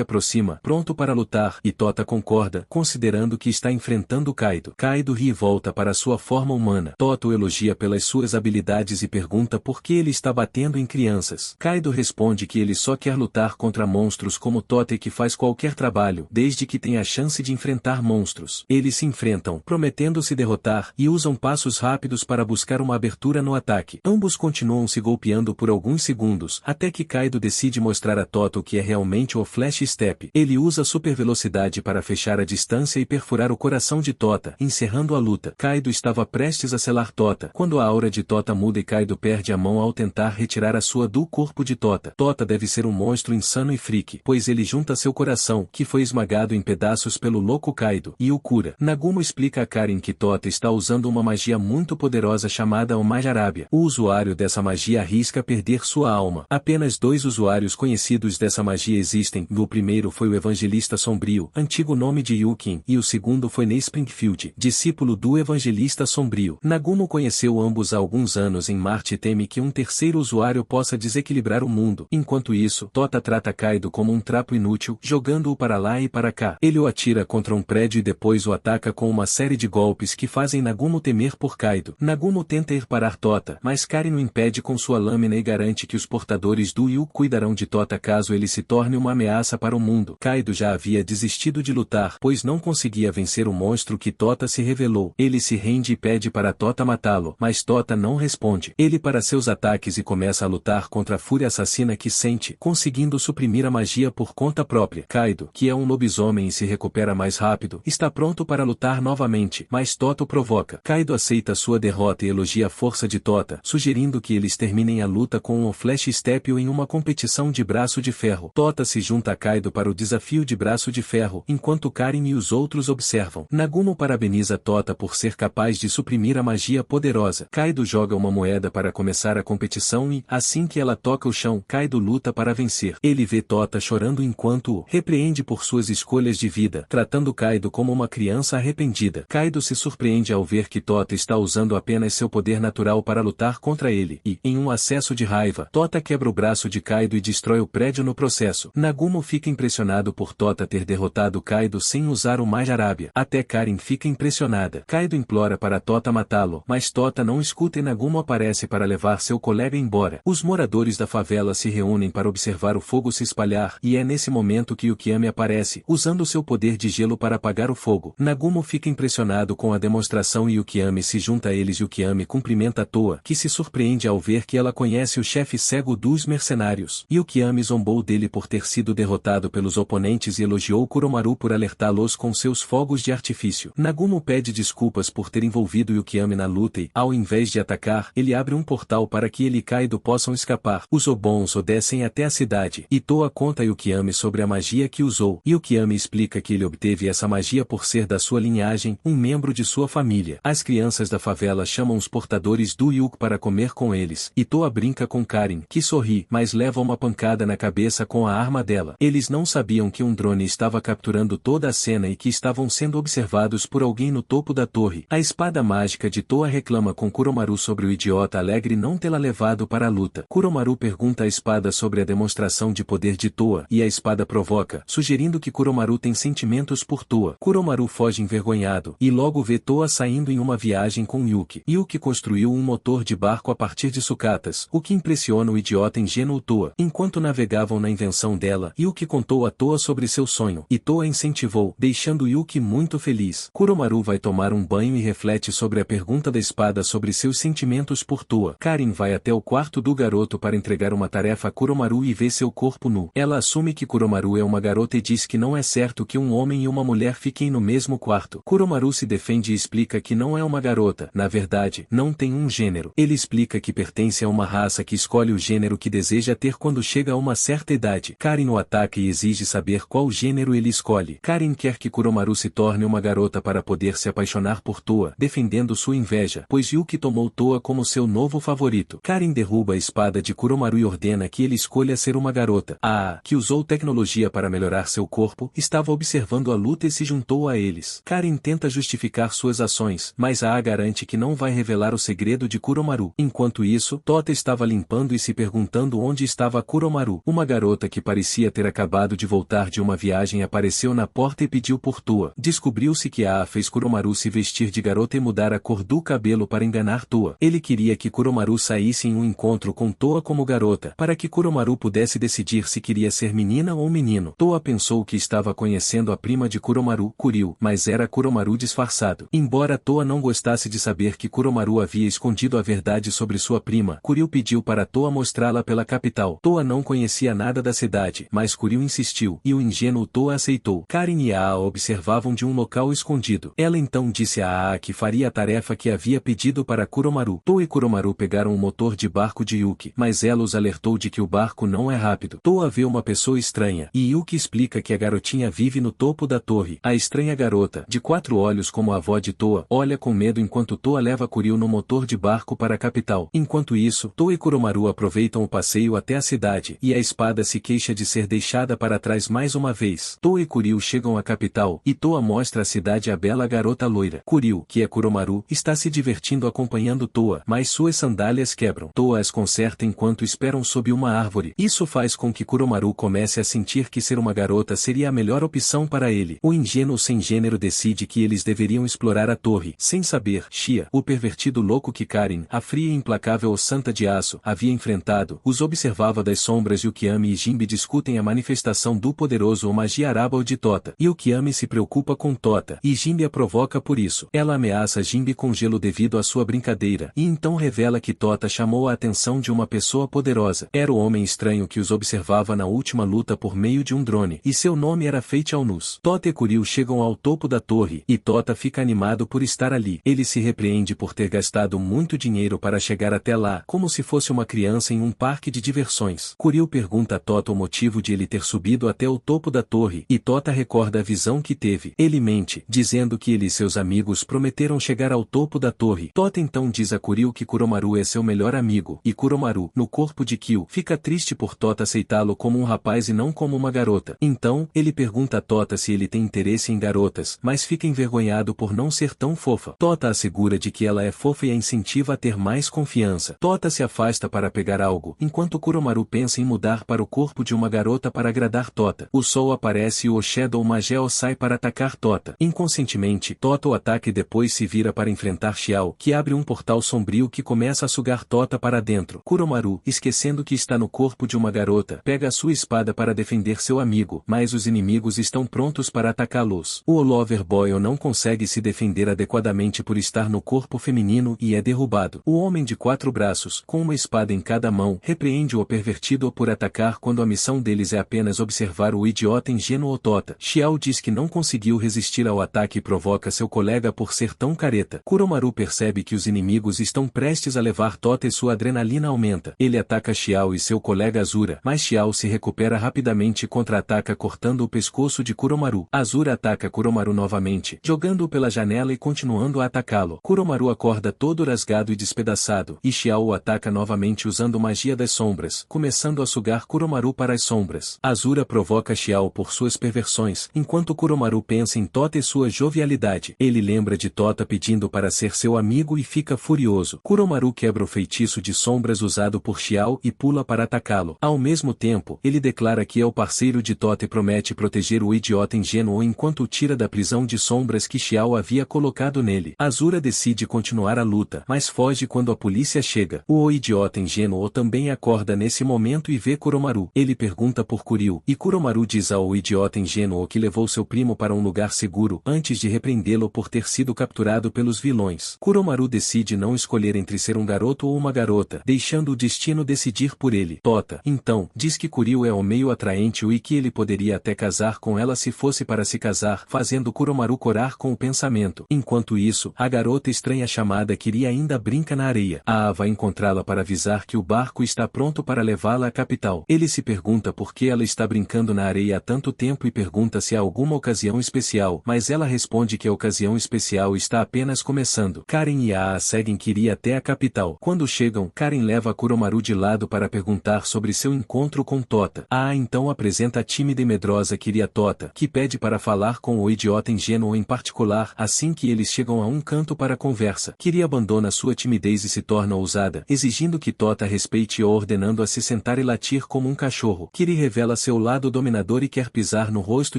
aproxima, pronto para lutar, e Tota concorda, considerando que está enfrentando Kaido. Kaido ri e volta para sua forma humana. Tota o elogia pelas suas habilidades e pergunta por que ele está batendo em crianças. Kaido responde que ele só quer lutar contra monstros como Tota e que faz qualquer trabalho, desde que tenha a chance de enfrentar monstros. Eles se enfrentam, prometendo se derrotar, e usam passos rápidos para buscar uma abertura no ataque. Ambos continuam se golpeando por alguns segundos, até que Kaido decide mostrar a Tota o que é realmente o Flash Step. Ele usa super velocidade para fechar a distância e perfurar o coração de Tota, encerrando a luta. Kaido estava prestes a selar Tota, quando a aura de Tota muda e Kaido perde a mão ao tentar retirar a sua do corpo de Tota. Tota deve ser um monstro insano e freak, pois ele junta seu coração, que foi esmagado em pedaços pelo louco Kaido, e o cura. Nagumo explica a Karin que Tota está usando uma magia muito poderosa chamada Omajarabia. O usuário dessa magia arrisca perder sua alma. Apenas 2 usuários conhecidos dessa magia existem. O primeiro foi o Evangelista Sombrio, antigo nome de Yukin, e o segundo foi Ney Springfield, discípulo do Evangelista Sombrio. Nagumo conheceu ambos há alguns anos em Marte e teme que um terceiro usuário possa desequilibrar o mundo. Enquanto isso, Tota trata Kaido como um trapo inútil, jogando-o para lá e para cá. Ele o atira contra um prédio e depois o ataca com uma série de golpes que fazem Nagumo temer por Kaido. Nagumo tenta ir parar Tota, mas Karin o impede com sua lâmina e garante que os portadores do Yu cuidarão de Tota caso ele se torne uma ameaça para o mundo. Kaido já havia desistido de lutar, pois não conseguia vencer o monstro que Tota se revelou. Ele se rende e pede para Tota matá-lo, mas Tota não responde. Ele para seus ataques e começa a lutar contra a fúria assassina que sente, conseguindo suprimir a magia por conta própria. Kaido, que é um lobisomem e se recupera mais rápido, está pronto para lutar novamente, mas Tota o provoca. Kaido aceita sua derrota e elogia a força de Tota, sugerindo que eles terminem a luta com um Flash Step ou em uma competição de braço de ferro. Tota se junta a Kaido para o desafio de braço de ferro, enquanto Karin e os outros observam. Nagumo parabeniza Tota por ser capaz de suprimir a magia poderosa. Kaido joga uma moeda para começar a competição e, assim que ela toca o chão, Kaido luta para vencer. Ele vê Tota chorando enquanto o repreende por suas escolhas de vida, tratando Kaido como uma criança arrependida. Kaido se surpreende ao ver que Tota está usando apenas seu poder natural para lutar contra ele, e, em um acesso de raiva, Tota quebra o braço de Kaido e destrói o prédio no processo. Nagumo fica impressionado por Tota ter derrotado Kaido sem usar o Majarabia. Até Karin fica impressionada. Kaido implora para Tota matá-lo, mas Tota não escuta e Nagumo aparece para levar seu colega embora. Os moradores da favela se reúnem para observar o fogo se espalhar, e é nesse momento que Yukiyami aparece, usando seu poder de gelo para apagar o fogo. Nagumo fica impressionado com a demonstração e Yukiyami se junta a eles. Yukiyami cumprimenta Toa, que se surpreende ao ver que ela conhece o chefe cego dos mercenários. Yukiyami zombou dele por ter sido derrotado pelos oponentes e elogiou Kuromaru por alertá-los com seus fogos de artifício. Nagumo pede desculpas por ter envolvido Yukiyami na luta e, ao invés de atacar, ele abre um portal para que ele e Kaido possam escapar. Os Obons o descem até a cidade, e Toa conta a Yukiyami sobre a magia que usou. Yukiyami explica que ele obteve essa magia por ser da sua linhagem, um membro de sua família. As crianças da favela chamam os portadores do Yuki para comer com eles, e Toa brinca com Karin, que sorri, mas leva uma pancada na cabeça com a arma dela. Eles não sabiam que um drone estava capturando toda a cena e que estavam sendo observados por alguém no topo da torre. A espada mágica de Toa reclama com Kuromaru sobre o idiota alegre não tê-la levado para a luta. Kuromaru pergunta à espada sobre a demonstração de poder de Toa, e a espada provoca, sugerindo que Kuromaru tem sentimentos por Toa. Kuromaru foge envergonhado, e logo vê Toa saindo em uma viagem com Yuki. Yuki construiu um motor de barco a partir de sucatas, o que impressiona o idiota ingênuo Toa. Enquanto navegavam na invenção dela, Yuki contou a Toa sobre seu sonho, e Toa incentivou, deixando Yuki muito feliz. Kuromaru vai tomar um banho e reflete sobre a pergunta da espada sobre seus sentimentos por Toa. Karin vai até o quarto do garoto para entregar uma tarefa a Kuromaru e vê seu corpo nu. Ela assume que Kuromaru é uma garota e diz que não é certo que um homem e uma mulher fiquem no mesmo quarto. Kuromaru se defende e explica que não é uma garota, na verdade, não tem um gênero. Ele explica que pertence a uma raça que escolhe o gênero que deseja ter quando chega a uma certa idade. Karin o ataca e exige saber qual gênero ele escolhe. Karin quer que Kuromaru se torne uma garota para poder se apaixonar por Toa, defendendo sua inveja, pois Yuki tomou Toa como seu novo favorito. Karin derruba a espada de Kuromaru e ordena que ele escolha ser uma garota. A que usou tecnologia para melhorar seu corpo, estava observando a luta e se juntou a eles. Karin tenta justificar suas ações, mas a garante que não vai revelar o segredo segredo de Kuromaru. Enquanto isso, Tota estava limpando e se perguntando onde estava Kuromaru. Uma garota que parecia ter acabado de voltar de uma viagem apareceu na porta e pediu por Toa. Descobriu-se que Aa fez Kuromaru se vestir de garota e mudar a cor do cabelo para enganar Toa. Ele queria que Kuromaru saísse em um encontro com Toa como garota, para que Kuromaru pudesse decidir se queria ser menina ou menino. Toa pensou que estava conhecendo a prima de Kuromaru, Kuryu, mas era Kuromaru disfarçado. Embora Toa não gostasse de saber que Kuromaru havia escondido a verdade sobre sua prima, Kuryu pediu para Toa mostrá-la pela capital. Toa não conhecia nada da cidade, mas Kuryu insistiu, e o ingênuo Toa aceitou. Karen e Aa observavam de um local escondido. Ela então disse a Aa que faria a tarefa que havia pedido para Kuromaru. Toa e Kuromaru pegaram o motor de barco de Yuki, mas ela os alertou de que o barco não é rápido. Toa vê uma pessoa estranha, e Yuki explica que a garotinha vive no topo da torre. A estranha garota, de 4 olhos como a avó de Toa, olha com medo enquanto Toa leva Kuryu no motor de barco para a capital. Enquanto isso, Toa e Kuromaru aproveitam o passeio até a cidade, e a espada se queixa de ser deixada para trás mais uma vez. Toa e Kuryu chegam à capital, e Toa mostra a cidade à bela garota loira. Kuryu, que é Kuromaru, está se divertindo acompanhando Toa, mas suas sandálias quebram. Toa as conserta enquanto esperam sob uma árvore. Isso faz com que Kuromaru comece a sentir que ser uma garota seria a melhor opção para ele. O ingênuo sem gênero decide que eles deveriam explorar a torre. Sem saber, Shia, o pervertido louco que Karen, a fria e implacável santa de aço, havia enfrentado, os observava das sombras e Ukiyami e Jinbe discutem a manifestação do poderoso Omagi Arabal de Tota. E Ukiyami se preocupa com Tota, e Jinbe a provoca por isso. Ela ameaça Jinbe com gelo devido à sua brincadeira, e então revela que Tota chamou a atenção de uma pessoa poderosa. Era o homem estranho que os observava na última luta por meio de um drone, e seu nome era Fate Alnus. Tota e Kuryu chegam ao topo da torre, e Tota fica animado por estar ali. Ele se repreende por ter gastado muito dinheiro para chegar até lá, como se fosse uma criança em um parque de diversões. Kuryu pergunta a Tota o motivo de ele ter subido até o topo da torre, e Tota recorda a visão que teve. Ele mente, dizendo que ele e seus amigos prometeram chegar ao topo da torre. Tota então diz a Kuryu que Kuromaru é seu melhor amigo, e Kuromaru, no corpo de Kyu, fica triste por Tota aceitá-lo como um rapaz e não como uma garota. Então, ele pergunta a Tota se ele tem interesse em garotas, mas fica envergonhado por não ser tão fofa. Tota assegura de que ela é fofa e a incentiva a ter mais confiança. Tota se afasta para pegar algo, enquanto Kuromaru pensa em mudar para o corpo de uma garota para agradar Tota. O sol aparece e o Shadow Magel sai para atacar Tota. Inconscientemente, Tota o ataca e depois se vira para enfrentar Xiao, que abre um portal sombrio que começa a sugar Tota para dentro. Kuromaru, esquecendo que está no corpo de uma garota, pega a sua espada para defender seu amigo, mas os inimigos estão prontos para atacá-los. O Lover Boy não consegue se defender adequadamente por estar no corpo feminino e é derrubado. O homem de 4 braços, com uma espada em cada mão, repreende o pervertido por atacar quando a missão deles é apenas observar o idiota ingênuo Tota. Xiao diz que não conseguiu resistir ao ataque e provoca seu colega por ser tão careta. Kuromaru percebe que os inimigos estão prestes a levar Tota e sua adrenalina aumenta. Ele ataca Xiao e seu colega Azura, mas Xiao se recupera rapidamente e contra-ataca cortando o pescoço de Kuromaru. Azura ataca Kuromaru novamente, jogando-o pela janela e continuando a atacá-lo. Kuromaru acorda todo rasgado e despedaçado, e Xiao o ataca novamente usando magia das sombras, começando a sugar Kuromaru para as sombras. Azura provoca Xiao por suas perversões, enquanto Kuromaru pensa em Tota e sua jovialidade. Ele lembra de Tota pedindo para ser seu amigo e fica furioso. Kuromaru quebra o feitiço de sombras usado por Xiao e pula para atacá-lo. Ao mesmo tempo, ele declara que é o parceiro de Tota e promete proteger o idiota ingênuo enquanto o tira da prisão de sombras que Xiao havia colocado nele. Azura decide continuar a luta, mas foge quando a polícia chega. O idiota ingênuo também acorda nesse momento e vê Kuromaru. Ele pergunta por Kuryu, e Kuromaru diz ao idiota ingênuo que levou seu primo para um lugar seguro antes de repreendê-lo por ter sido capturado pelos vilões. Kuromaru decide não escolher entre ser um garoto ou uma garota, deixando o destino decidir por ele. Tota, então, diz que Kuryu é o meio atraente e que ele poderia até casar com ela se fosse para se casar, fazendo Kuromaru corar com o pensamento. Enquanto isso, a garota estranha chamada Kiri ainda brinca na areia. Aa vai encontrá-la para avisar que o barco está pronto para levá-la à capital. Ele se pergunta por que ela está brincando na areia há tanto tempo e pergunta se há alguma ocasião especial, mas ela responde que a ocasião especial está apenas começando. Karen e Aa seguem Kiri até a capital. Quando chegam, Karen leva Kuromaru de lado para perguntar sobre seu encontro com Tota. Aa então apresenta a tímida e medrosa Kiri a Tota, que pede para falar com o idiota ingênuo em particular assim que eles chegam a um canto para conversa. Kiri abandona abandona sua timidez e se torna ousada, exigindo que Tota respeite e ordenando a se sentar e latir como um cachorro. Kiri revela seu lado dominador e quer pisar no rosto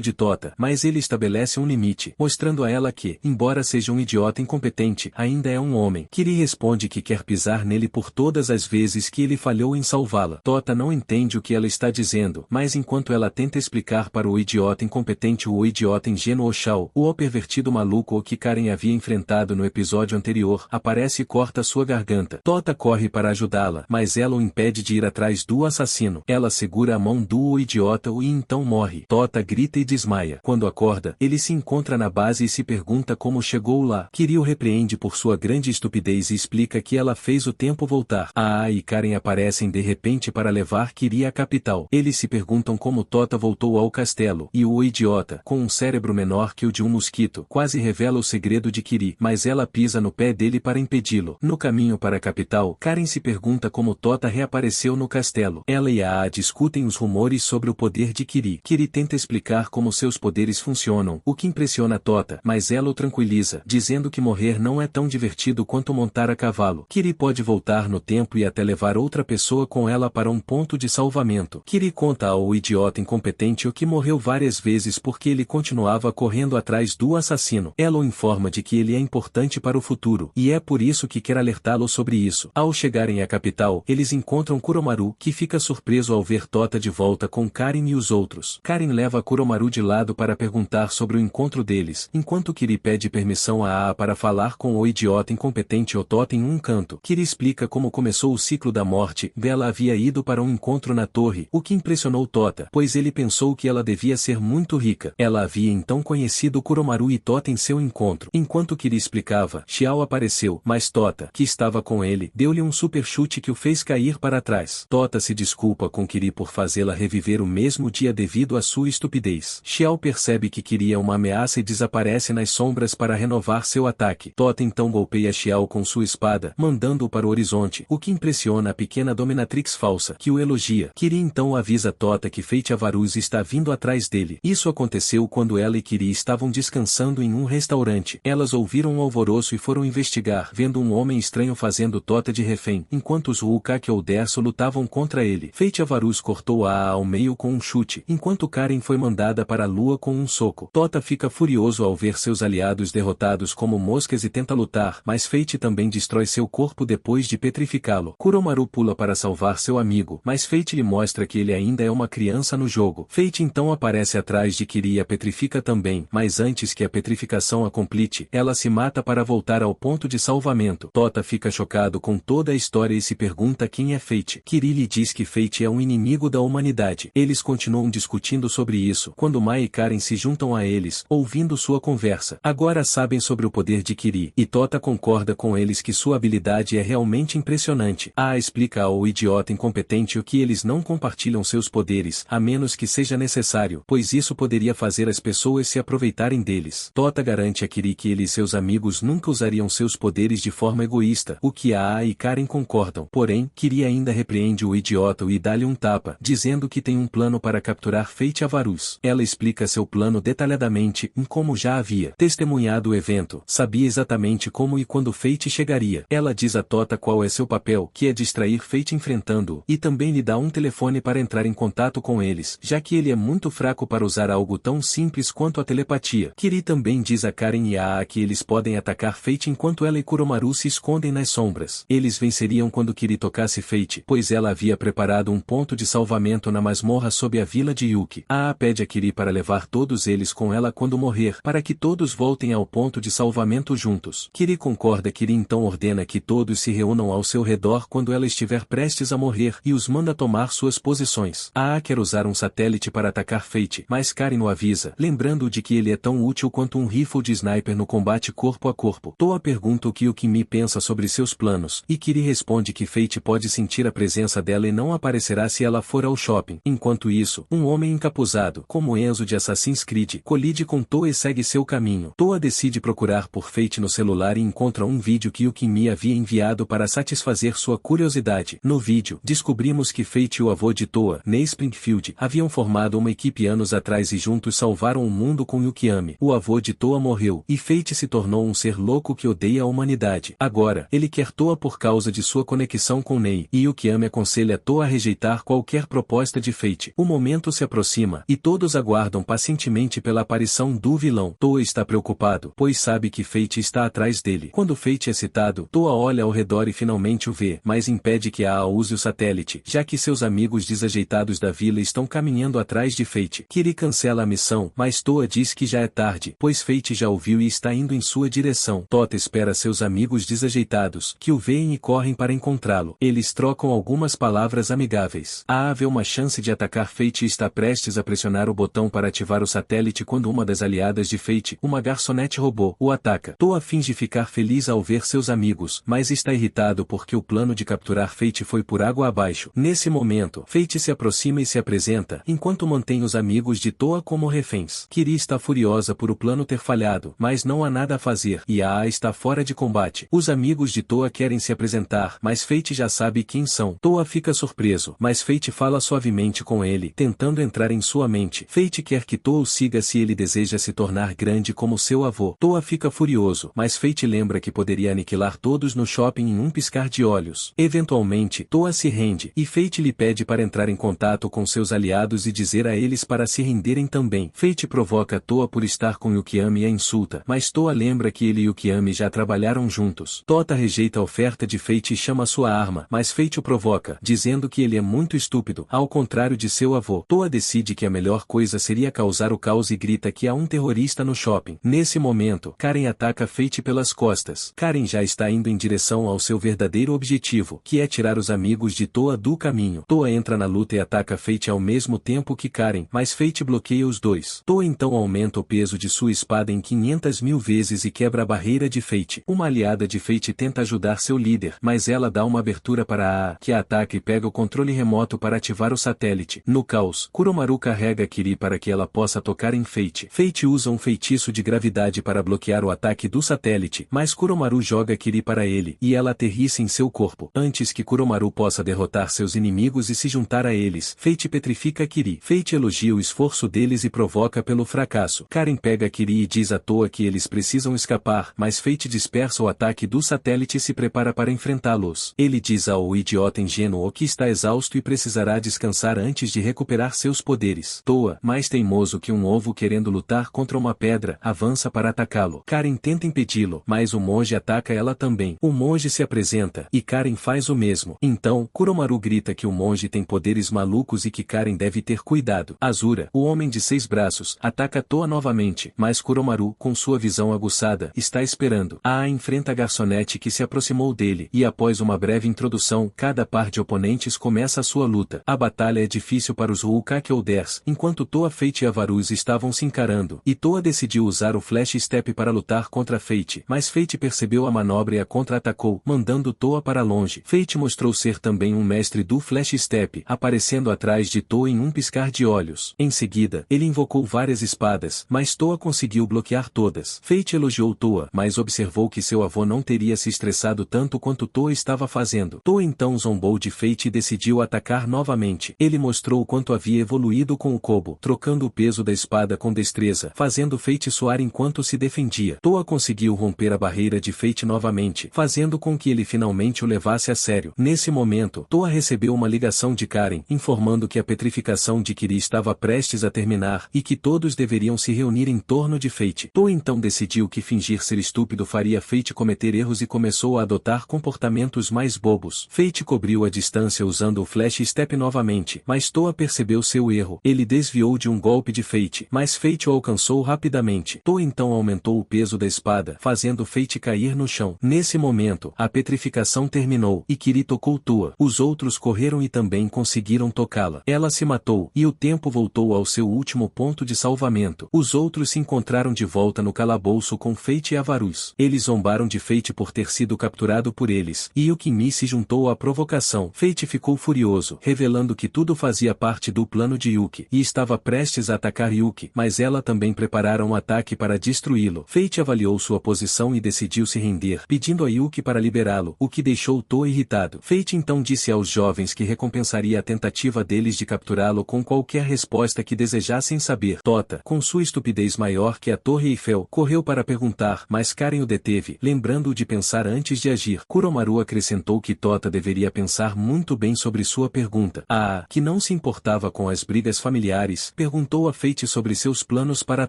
de Tota, mas ele estabelece um limite, mostrando a ela que, embora seja um idiota incompetente, ainda é um homem. Kiri responde que quer pisar nele por todas as vezes que ele falhou em salvá-la. Tota não entende o que ela está dizendo, mas enquanto ela tenta explicar para o idiota incompetente o idiota ingênuo Oshao, o pervertido maluco que Karen havia enfrentado no episódio anterior, aparece e corta sua garganta. Tota corre para ajudá-la, mas ela o impede de ir atrás do assassino. Ela segura a mão do idiota e então morre. Tota grita e desmaia. Quando acorda, ele se encontra na base e se pergunta como chegou lá. Kiri o repreende por sua grande estupidez e explica que ela fez o tempo voltar. E Karen aparecem de repente para levar Kiri à capital. Eles se perguntam como Tota voltou ao castelo, e o idiota, com um cérebro menor que o de um mosquito, quase revela o segredo de Kiri, mas ela pisa no pé dele para impedi-lo. No caminho para a capital, Karen se pergunta como Tota reapareceu no castelo. Ela e discutem os rumores sobre o poder de Kiri. Kiri tenta explicar como seus poderes funcionam, o que impressiona Tota, mas ela o tranquiliza, dizendo que morrer não é tão divertido quanto montar a cavalo. Kiri pode voltar no tempo e até levar outra pessoa com ela para um ponto de salvamento. Kiri conta ao idiota incompetente o que morreu várias vezes porque ele continuava correndo atrás do assassino. Ela o informa de que ele é importante para o futuro, e é por isso que quer alertá-lo sobre isso. Ao chegarem à capital, eles encontram Kuromaru, que fica surpreso ao ver Tota de volta com Karen e os outros. Karen leva Kuromaru de lado para perguntar sobre o encontro deles, enquanto Kiri pede permissão a para falar com o idiota incompetente Tota em um canto. Kiri explica como começou o ciclo da morte. Ela havia ido para um encontro na torre, o que impressionou Tota, pois ele pensou que ela devia ser muito rica. Ela havia então conhecido Kuromaru e Tota em seu encontro. Enquanto Kiri explicava, Xiao apareceu, mas Tota, que estava com ele, deu-lhe um super chute que o fez cair para trás. Tota se desculpa com Kiri por fazê-la reviver o mesmo dia devido à sua estupidez. Xiao percebe que Kiri é uma ameaça e desaparece nas sombras para renovar seu ataque. Tota então golpeia Xiao com sua espada, mandando-o para o horizonte, o que impressiona a pequena dominatrix falsa, que o elogia. Kiri então avisa Tota que Fate Avarus está vindo atrás dele. Isso aconteceu quando ela e Kiri estavam descansando em um restaurante. Elas ouviram um alvoroço e foram investigar, vendo um homem estranho fazendo Tota de refém, enquanto os Ruukaki ou Derso lutavam contra ele. Fate Avarus cortou a ao meio com um chute, enquanto Karen foi mandada para a lua com um soco. Tota fica furioso ao ver seus aliados derrotados como moscas e tenta lutar, mas Fate também destrói seu corpo depois de petrificá-lo. Kuromaru pula para salvar seu amigo, mas Fate lhe mostra que ele ainda é uma criança no jogo. Fate então aparece atrás de Kiri e a petrifica também, mas antes que a petrificação a complete, ela se mata para voltar ao ponto de salvamento. Tota fica chocado com toda a história e se pergunta quem é Fate. Kiri lhe diz que Fate é um inimigo da humanidade. Eles continuam discutindo sobre isso, quando Mai e Karen se juntam a eles, ouvindo sua conversa. Agora sabem sobre o poder de Kiri, e Tota concorda com eles que sua habilidade é realmente impressionante. Explica ao idiota incompetente o que eles não compartilham seus poderes, a menos que seja necessário, pois isso poderia fazer as pessoas se aproveitarem deles. Tota garante a Kiri que ele e seus amigos nunca usariam seus poderes de forma egoísta, o que e Karen concordam. Porém, Kiri ainda repreende o idiota e dá-lhe um tapa, dizendo que tem um plano para capturar Fate Avarus. Ela explica seu plano detalhadamente, como já havia testemunhado o evento, sabia exatamente como e quando Fate chegaria. Ela diz a Tota qual é seu papel, que é distrair Fate enfrentando-o, e também lhe dá um telefone para entrar em contato com eles, já que ele é muito fraco para usar algo tão simples quanto a telepatia. Kiri também diz a Karen e a que eles podem atacar Fate enquanto ela e Kuromaru se escondem nas sombras. Eles venceriam quando Kiri tocasse Fate, pois ela havia preparado um ponto de salvamento na masmorra sob a vila de Yuki. Pede a Kiri para levar todos eles com ela quando morrer, para que todos voltem ao ponto de salvamento juntos. Kiri concorda. Kiri então ordena que todos se reúnam ao seu redor quando ela estiver prestes a morrer, e os manda tomar suas posições. Quer usar um satélite para atacar Fate, mas Karen o avisa, lembrando-o de que ele é tão útil quanto um rifle de sniper no combate corpo a corpo. Toa pergunta o que Yukimi pensa sobre seus planos, e Kiri responde que Fate pode sentir a presença dela e não aparecerá se ela for ao shopping. Enquanto isso, um homem encapuzado, como Enzo de Assassin's Creed, colide com Toa e segue seu caminho. Toa decide procurar por Fate no celular e encontra um vídeo que Yukimi havia enviado para satisfazer sua curiosidade. No vídeo, descobrimos que Fate e o avô de Toa, Ney Springfield, haviam formado uma equipe anos atrás e juntos salvaram o mundo com Yukimi. O avô de Toa morreu, e Fate se tornou um ser louco que odeia a humanidade. intimidade. Agora, ele quer Toa por causa de sua conexão com Nei, e Yukiyami aconselha Toa a rejeitar qualquer proposta de Fate. O momento se aproxima, e todos aguardam pacientemente pela aparição do vilão. Toa está preocupado, pois sabe que Fate está atrás dele. Quando Fate é citado, Toa olha ao redor e finalmente o vê, mas impede que Aa use o satélite, já que seus amigos desajeitados da vila estão caminhando atrás de Fate. Kiri cancela a missão, mas Toa diz que já é tarde, pois Fate já o viu e está indo em sua direção. Tota espera seus amigos desajeitados, que o veem e correm para encontrá-lo. Eles trocam algumas palavras amigáveis. Aa vê uma chance de atacar Fate e está prestes a pressionar o botão para ativar o satélite quando uma das aliadas de Fate, uma garçonete robô, o ataca. Toa finge ficar feliz ao ver seus amigos, mas está irritado porque o plano de capturar Fate foi por água abaixo. Nesse momento, Fate se aproxima e se apresenta, enquanto mantém os amigos de Toa como reféns. Kiri está furiosa por o plano ter falhado, mas não há nada a fazer, e Aa está fora de combate. Os amigos de Toa querem se apresentar, mas Fate já sabe quem são. Toa fica surpreso, mas Fate fala suavemente com ele, tentando entrar em sua mente. Fate quer que Toa o siga se ele deseja se tornar grande como seu avô. Toa fica furioso, mas Fate lembra que poderia aniquilar todos no shopping em um piscar de olhos. Eventualmente, Toa se rende, e Fate lhe pede para entrar em contato com seus aliados e dizer a eles para se renderem também. Fate provoca Toa por estar com Yukiyami e a insulta, mas Toa lembra que ele e Yukiyami já trabalharam juntos. Tota rejeita a oferta de Fate e chama sua arma, mas Fate o provoca, dizendo que ele é muito estúpido, ao contrário de seu avô. Toa decide que a melhor coisa seria causar o caos e grita que há um terrorista no shopping. Nesse momento, Karen ataca Fate pelas costas. Karen já está indo em direção ao seu verdadeiro objetivo, que é tirar os amigos de Toa do caminho. Toa entra na luta e ataca Fate ao mesmo tempo que Karen, mas Fate bloqueia os dois. Toa então aumenta o peso de sua espada em 500.000 vezes e quebra a barreira de Fate. Uma aliada de Fate tenta ajudar seu líder, mas ela dá uma abertura para Aa, que a ataca e pega o controle remoto para ativar o satélite. No caos, Kuromaru carrega Kiri para que ela possa tocar em Fate. Fate usa um feitiço de gravidade para bloquear o ataque do satélite, mas Kuromaru joga Kiri para ele, e ela aterrissa em seu corpo. Antes que Kuromaru possa derrotar seus inimigos e se juntar a eles, Fate petrifica Kiri. Fate elogia o esforço deles e provoca pelo fracasso. Karen pega Kiri e diz à Toa que eles precisam escapar, mas Fate dispersa o ataque do satélite e se prepara para enfrentá-los. Ele diz ao idiota ingênuo que está exausto e precisará descansar antes de recuperar seus poderes. Toa, mais teimoso que um ovo querendo lutar contra uma pedra, avança para atacá-lo. Karen tenta impedi-lo, mas o monge ataca ela também. O monge se apresenta, e Karen faz o mesmo. Então, Kuromaru grita que o monge tem poderes malucos e que Karen deve ter cuidado. Azura, o homem de 6 braços, ataca Toa novamente, mas Kuromaru, com sua visão aguçada, está esperando. Aa enfrenta a garçonete que se aproximou dele, e após uma breve introdução, cada par de oponentes começa a sua luta. A batalha é difícil para os Ruukake Elders, enquanto Toa, Fate e Avarus estavam se encarando, e Toa decidiu usar o Flash Step para lutar contra Fate, mas Fate percebeu a manobra e a contra-atacou, mandando Toa para longe. Fate mostrou ser também um mestre do Flash Step, aparecendo atrás de Toa em um piscar de olhos. Em seguida, ele invocou várias espadas, mas Toa conseguiu bloquear todas. Fate elogiou Toa, mas observou que seu avô não teria se estressado tanto quanto Toa estava fazendo. Toa então zombou de Fate e decidiu atacar novamente. Ele mostrou o quanto havia evoluído com o Kobo, trocando o peso da espada com destreza, fazendo Fate suar enquanto se defendia. Toa conseguiu romper a barreira de Fate novamente, fazendo com que ele finalmente o levasse a sério. Nesse momento, Toa recebeu uma ligação de Karen, informando que a petrificação de Kiri estava prestes a terminar, e que todos deveriam se reunir em torno de Fate. Toa então decidiu que fingir ser estúpido faria Fate cometer erros e começou a adotar comportamentos mais bobos. Fate cobriu a distância usando o Flash Step novamente, mas Toa percebeu seu erro. Ele desviou de um golpe de Fate, mas Fate o alcançou rapidamente. Toa então aumentou o peso da espada, fazendo Fate cair no chão. Nesse momento, a petrificação terminou, e Kiri tocou Toa. Os outros correram e também conseguiram tocá-la. Ela se matou, e o tempo voltou ao seu último ponto de salvamento. Os outros se encontraram de volta no calabouço com Fate e Avarus. Eles zombaram de Fate por ter sido capturado por eles, e Yukimi se juntou à provocação. Fate ficou furioso, revelando que tudo fazia parte do plano de Yuki, e estava prestes a atacar Yuki, mas ela também preparara um ataque para destruí-lo. Fate avaliou sua posição e decidiu se render, pedindo a Yuki para liberá-lo, o que deixou Toa irritado. Fate então disse aos jovens que recompensaria a tentativa deles de capturá-lo com qualquer resposta que desejassem saber. Tota, com sua estupidez maior que a Torre Eiffel, correu para perguntar, mas Karen o deteve, lembrando lembrando-o de pensar antes de agir. Kuromaru acrescentou que Tota deveria pensar muito bem sobre sua pergunta. Que não se importava com as brigas familiares, perguntou a Fate sobre seus planos para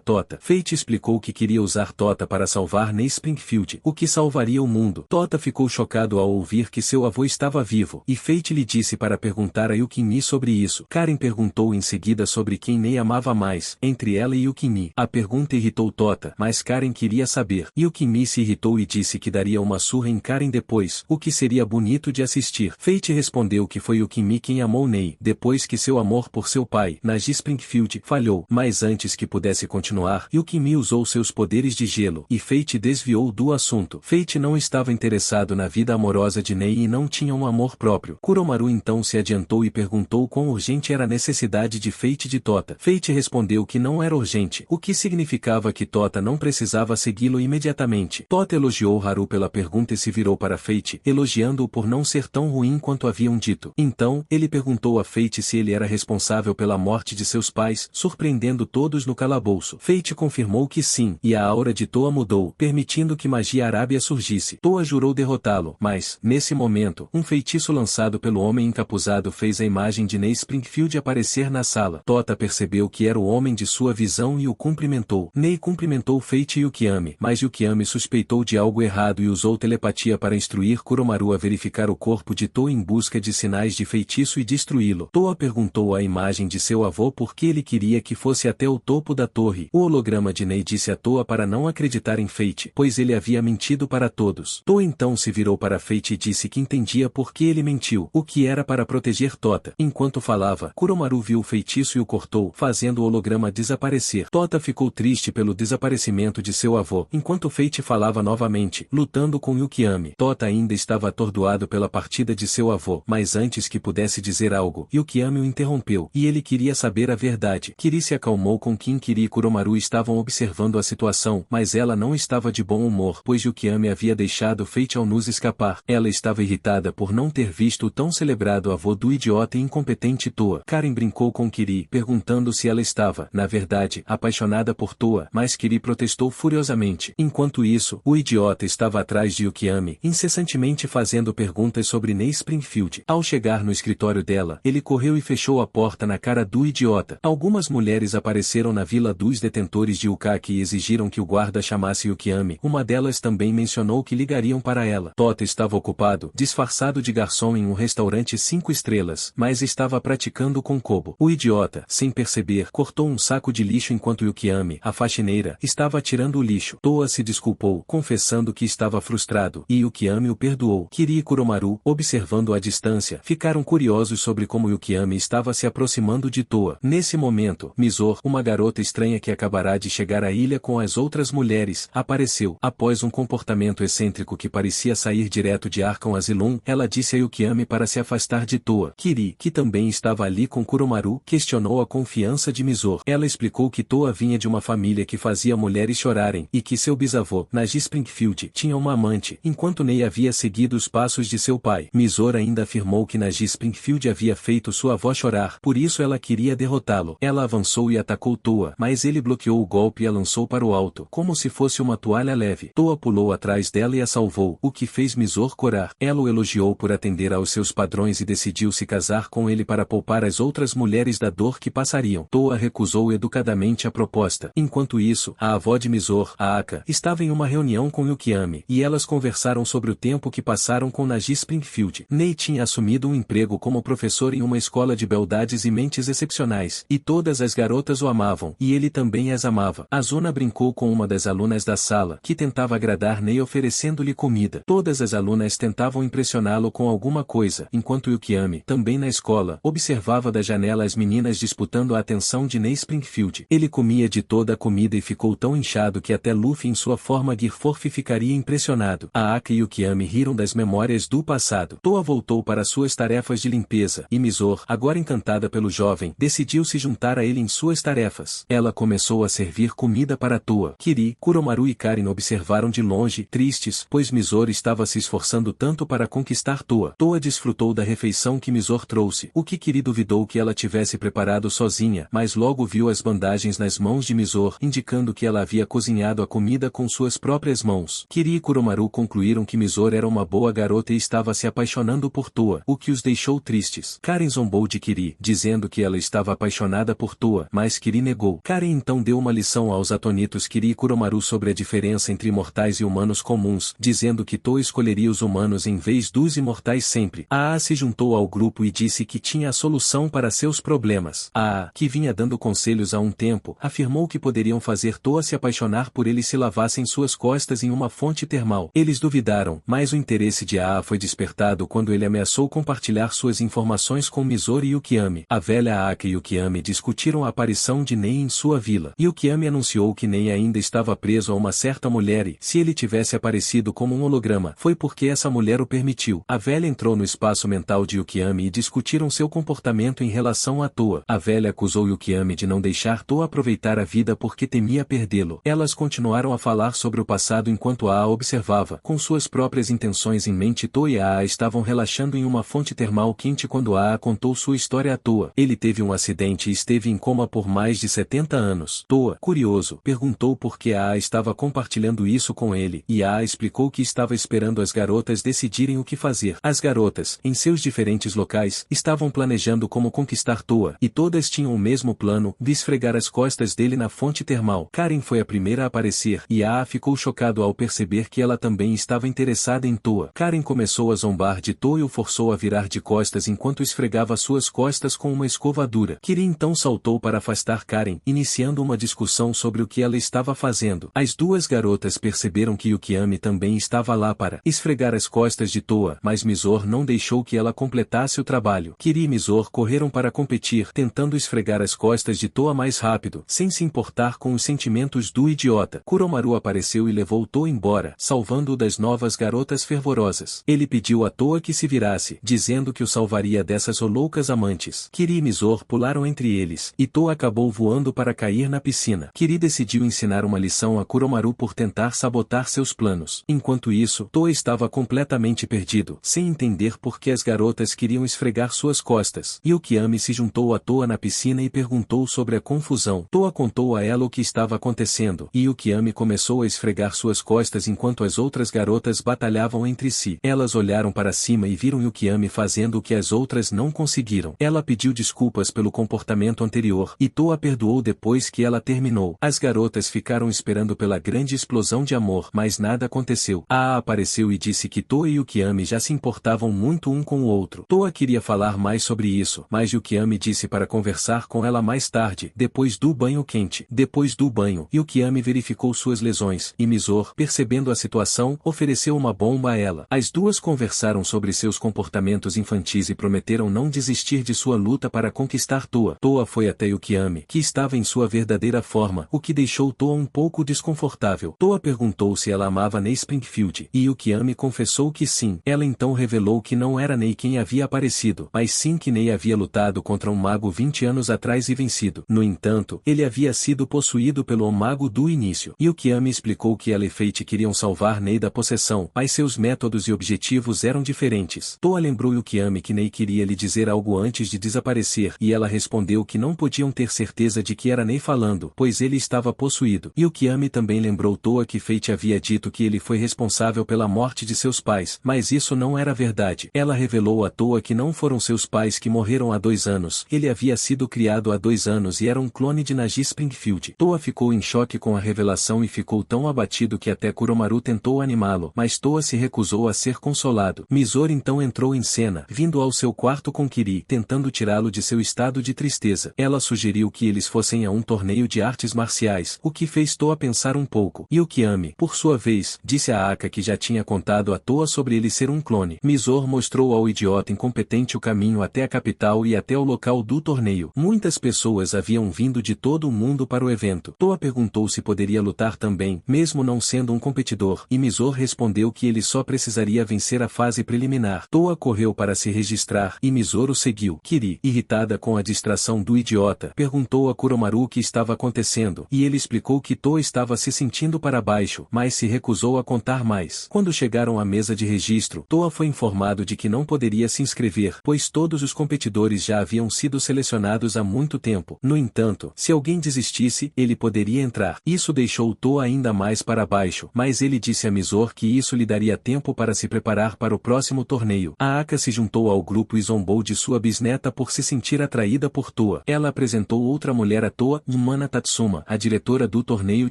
Tota. Fate explicou que queria usar Tota para salvar Ney Springfield, o que salvaria o mundo. Tota ficou chocado ao ouvir que seu avô estava vivo, e Fate lhe disse para perguntar a Yukimi sobre isso. Karen perguntou em seguida sobre quem Ney amava mais, entre ela e Yukimi. A pergunta irritou Tota, mas Karen queria saber. Yukimi se irritou e disse que daria uma surra em Karen depois, o que seria bonito de assistir. Fate respondeu que foi Yukimi quem amou Ney, depois que seu amor por seu pai, Naji Springfield, falhou. Mas antes que pudesse continuar, Yukimi usou seus poderes de gelo, e Fate desviou do assunto. Fate não estava interessado na vida amorosa de Ney e não tinha um amor próprio. Kuromaru então se adiantou e perguntou quão urgente era a necessidade de Fate de Tota. Fate respondeu que não era urgente, o que significava que Tota não precisava segui-lo imediatamente. Tota elogiou Haru pela pergunta e se virou para Fate, elogiando-o por não ser tão ruim quanto haviam dito. Então, ele perguntou a Fate se ele era responsável pela morte de seus pais, surpreendendo todos no calabouço. Fate confirmou que sim, e a aura de Toa mudou, permitindo que magia arábia surgisse. Toa jurou derrotá-lo, mas, nesse momento, um feitiço lançado pelo homem encapuzado fez a imagem de Ney Springfield aparecer na sala. Tota percebeu que era o homem de sua visão e o cumprimentou. Ney cumprimentou Fate e Yukami, mas Yukami suspeitou de algo errado e usou telepatia para instruir Kuromaru a verificar o corpo de Toa em busca de sinais de feitiço e destruí-lo. Toa perguntou à imagem de seu avô por que ele queria que fosse até o topo da torre. O holograma de Ney disse a Toa para não acreditar em Fate, pois ele havia mentido para todos. Toa então se virou para Fate e disse que entendia por que ele mentiu, o que era para proteger Tota. Enquanto falava, Kuromaru viu o feitiço e o cortou, fazendo o holograma desaparecer. Tota ficou triste pelo desaparecimento de seu avô, enquanto Fate falava novamente, lutando com Yukami. Tota ainda estava atordoado pela partida de seu avô, mas antes que pudesse dizer algo, Yukami o interrompeu, e ele queria saber a verdade. Kiri se acalmou com Kinkiri e Kuromaru estavam observando a situação, mas ela não estava de bom humor, pois Yukami havia deixado Fate ao nos escapar. Ela estava irritada por não ter visto o tão celebrado avô do idiota e incompetente Toa. Karen brincou com Kiri, perguntando se ela estava, na verdade, apaixonada por Toa, mas Kiri protestou furiosamente. Enquanto isso, o idiota estava atrás de Yukami, incessantemente fazendo perguntas sobre Ney Springfield. Ao chegar no escritório dela, ele correu e fechou a porta na cara do idiota. Algumas mulheres apareceram na vila dos detentores de Ukaki e exigiram que o guarda chamasse Yukami. Uma delas também mencionou que ligariam para ela. Tota estava ocupado, disfarçado de garçom em um restaurante 5 estrelas, mas estava praticando com Kobo. O idiota, sem perceber, cortou um saco de lixo enquanto Yukami, a faxineira, estava atirando o lixo. Toa se desculpou, confessando que estava frustrado, e Yukami o perdoou. Kiri e Kuromaru, observando à distância, ficaram curiosos sobre como Yukami estava se aproximando de Toa. Nesse momento, Mizor, uma garota estranha que acabará de chegar à ilha com as outras mulheres, apareceu. Após um comportamento excêntrico que parecia sair direto de Arkham Asylum, ela disse a Yukami para se afastar de Toa. Kiri, que também estava ali com Kuromaru, questionou a confiança de Mizor. Ela explicou que Toa vinha de uma família que fazia mulheres chorarem, e que seu bisavô, Naji Springfield, tinha uma amante, enquanto Ney havia seguido os passos de seu pai. Mizor ainda afirmou que Naji Springfield havia feito sua avó chorar, por isso ela queria derrotá-lo. Ela avançou e atacou Toa, mas ele bloqueou o golpe e a lançou para o alto, como se fosse uma toalha leve. Toa pulou atrás dela e a salvou, o que fez Mizor corar. Ela o elogiou por atender aos seus padrões e decidiu se casar com ele para poupar as outras mulheres da dor que passariam. Toa recusou educadamente a proposta. Enquanto isso, a avó de Mizor, a Aka, estava em uma reunião com Yukami, e elas conversaram sobre o tempo que passaram com Naji Springfield. Ney tinha assumido um emprego como professor em uma escola de beldades e mentes excepcionais, e todas as garotas o amavam, e ele também as amava. Azuna brincou com uma das alunas da sala, que tentava agradar Ney oferecendo-lhe comida. Todas as alunas tentavam impressioná-lo com alguma coisa, enquanto Yukami, também na escola, observava da janela as meninas disputando a atenção de Ney Springfield. Ele comia de toda a comida e ficou tão inchado que até Luffy em sua forma Gearforce ficaria impressionado. A Aka e Yukami riram das memórias do passado. Toa voltou para suas tarefas de limpeza, e Mizor, agora encantada pelo jovem, decidiu se juntar a ele em suas tarefas. Ela começou a servir comida para Toa. Kiri, Kuromaru e Karen observaram de longe, tristes, pois Mizor estava se esforçando tanto para conquistar Toa. Toa desfrutou da refeição que Mizor trouxe, o que Kiri duvidou que ela tivesse preparado sozinha, mas logo viu as bandagens nas mãos de Mizor, indicando que ela havia cozinhado a comida com suas próprias mãos. anos. Kiri e Kuromaru concluíram que Misor era uma boa garota e estava se apaixonando por Toa, o que os deixou tristes. Karen zombou de Kiri, dizendo que ela estava apaixonada por Toa, mas Kiri negou. Karen então deu uma lição aos atonitos Kiri e Kuromaru sobre a diferença entre imortais e humanos comuns, dizendo que Toa escolheria os humanos em vez dos imortais sempre. A se juntou ao grupo e disse que tinha a solução para seus problemas. A, que vinha dando conselhos há um tempo, afirmou que poderiam fazer Toa se apaixonar por ele se lavassem suas costas em uma fonte termal. Eles duvidaram, mas o interesse de A foi despertado quando ele ameaçou compartilhar suas informações com Misor e Yukiyami. A velha Aka e Yukiyami discutiram a aparição de Nei em sua vila. Yukiyami anunciou que Nei ainda estava preso a uma certa mulher e, se ele tivesse aparecido como um holograma, foi porque essa mulher o permitiu. A velha entrou no espaço mental de Yukiyami e discutiram seu comportamento em relação a Toa. A velha acusou Yukiyami de não deixar Toa aproveitar a vida porque temia perdê-lo. Elas continuaram a falar sobre o passado enquanto A observava. Com suas próprias intenções em mente, Toa e A estavam relaxando em uma fonte termal quente quando A contou sua história a Toa. Ele teve um acidente e esteve em coma por mais de 70 anos. Toa, curioso, perguntou por que A estava compartilhando isso com ele, e A explicou que estava esperando as garotas decidirem o que fazer. As garotas, em seus diferentes locais, estavam planejando como conquistar Toa, e todas tinham o mesmo plano, de esfregar as costas dele na fonte termal. Karen foi a primeira a aparecer, e A ficou chocado ao perceber que ela também estava interessada em Toa. Karen começou a zombar de Toa e o forçou a virar de costas enquanto esfregava suas costas com uma escova dura. Kiri então saltou para afastar Karen, iniciando uma discussão sobre o que ela estava fazendo. As duas garotas perceberam que Yukiyami também estava lá para esfregar as costas de Toa, mas Misor não deixou que ela completasse o trabalho. Kiri e Misor correram para competir, tentando esfregar as costas de Toa mais rápido, sem se importar com os sentimentos do idiota. Kuromaru apareceu e levou Toa embora, salvando-o das novas garotas fervorosas. Ele pediu a Toa que se virasse, dizendo que o salvaria dessas loucas amantes. Kiri e Misor pularam entre eles, e Toa acabou voando para cair na piscina. Kiri decidiu ensinar uma lição a Kuromaru por tentar sabotar seus planos. Enquanto isso, Toa estava completamente perdido, sem entender por que as garotas queriam esfregar suas costas. Yukiyami se juntou a Toa na piscina e perguntou sobre a confusão. Toa contou a ela o que estava acontecendo, e Yukiyami começou a esfregar suas costas enquanto as outras garotas batalhavam entre si. Elas olharam para cima e viram Yukiyami fazendo o que as outras não conseguiram. Ela pediu desculpas pelo comportamento anterior, e Toa perdoou depois que ela terminou. As garotas ficaram esperando pela grande explosão de amor, mas nada aconteceu. A apareceu e disse que Toa e Yukiyami já se importavam muito um com o outro. Toa queria falar mais sobre isso, mas Yukiyami disse para conversar com ela mais tarde, depois do banho quente. Depois do banho, Yukiyami verificou suas lesões, e Misor, percebendo a situação, ofereceu uma bomba a ela. As duas conversaram sobre seus comportamentos infantis e prometeram não desistir de sua luta para conquistar Toa. Toa foi até Yukiyami, que estava em sua verdadeira forma, o que deixou Toa um pouco desconfortável. Toa perguntou se ela amava Nei Springfield, e Yukiyami confessou que sim. Ela então revelou que não era Nei quem havia aparecido, mas sim que Nei havia lutado contra um mago 20 anos atrás e vencido. No entanto, ele havia sido possuído pelo mago do início. Yukiyami explicou que ela e Fate queriam salvar Nei da possessão, mas seus métodos e objetivos eram diferentes. Toa lembrou Yukiyami que Nei queria lhe dizer algo antes de desaparecer, e ela respondeu que não podiam ter certeza de que era Nei falando, pois ele estava possuído. Yukiyami também lembrou Toa que Fate havia dito que ele foi responsável pela morte de seus pais, mas isso não era verdade. Ela revelou a Toa que não foram seus pais que morreram há 2 anos, ele havia sido criado há 2 anos e era um clone de Nagi Springfield. Toa ficou em choque com a revelação e ficou tão abatido que até Kuromaru tentou animá-lo, mas Toa se recusou a ser consolado. Misor então entrou em cena, vindo ao seu quarto com Kiri, tentando tirá-lo de seu estado de tristeza. Ela sugeriu que eles fossem a um torneio de artes marciais, o que fez Toa pensar um pouco. Yukiyami, por sua vez, disse a Aka que já tinha contado a Toa sobre ele ser um clone. Misor mostrou ao idiota incompetente o caminho até a capital e até o local do torneio. Muitas pessoas haviam vindo de todo o mundo para o evento. Toa perguntou se poderia lutar também, mesmo não sendo um competidor, e Misor respondeu que ele só precisaria vencer a fase preliminar. Toa correu para se registrar, e Misor o seguiu. Kiri, irritada com a distração do idiota, perguntou a Kuromaru o que estava acontecendo, e ele explicou que Toa estava se sentindo para baixo, mas se recusou a contar mais. Quando chegaram à mesa de registro, Toa foi informado de que não poderia se inscrever, pois todos os competidores já haviam sido selecionados há muito tempo. No entanto, se alguém desistisse, ele poderia entrar. Isso deixou Toa ainda mais para baixo, baixo, mas ele disse a Mizor que isso lhe daria tempo para se preparar para o próximo torneio. A Aka se juntou ao grupo e zombou de sua bisneta por se sentir atraída por Toa. Ela apresentou outra mulher a Toa, Mana Tatsuma, a diretora do torneio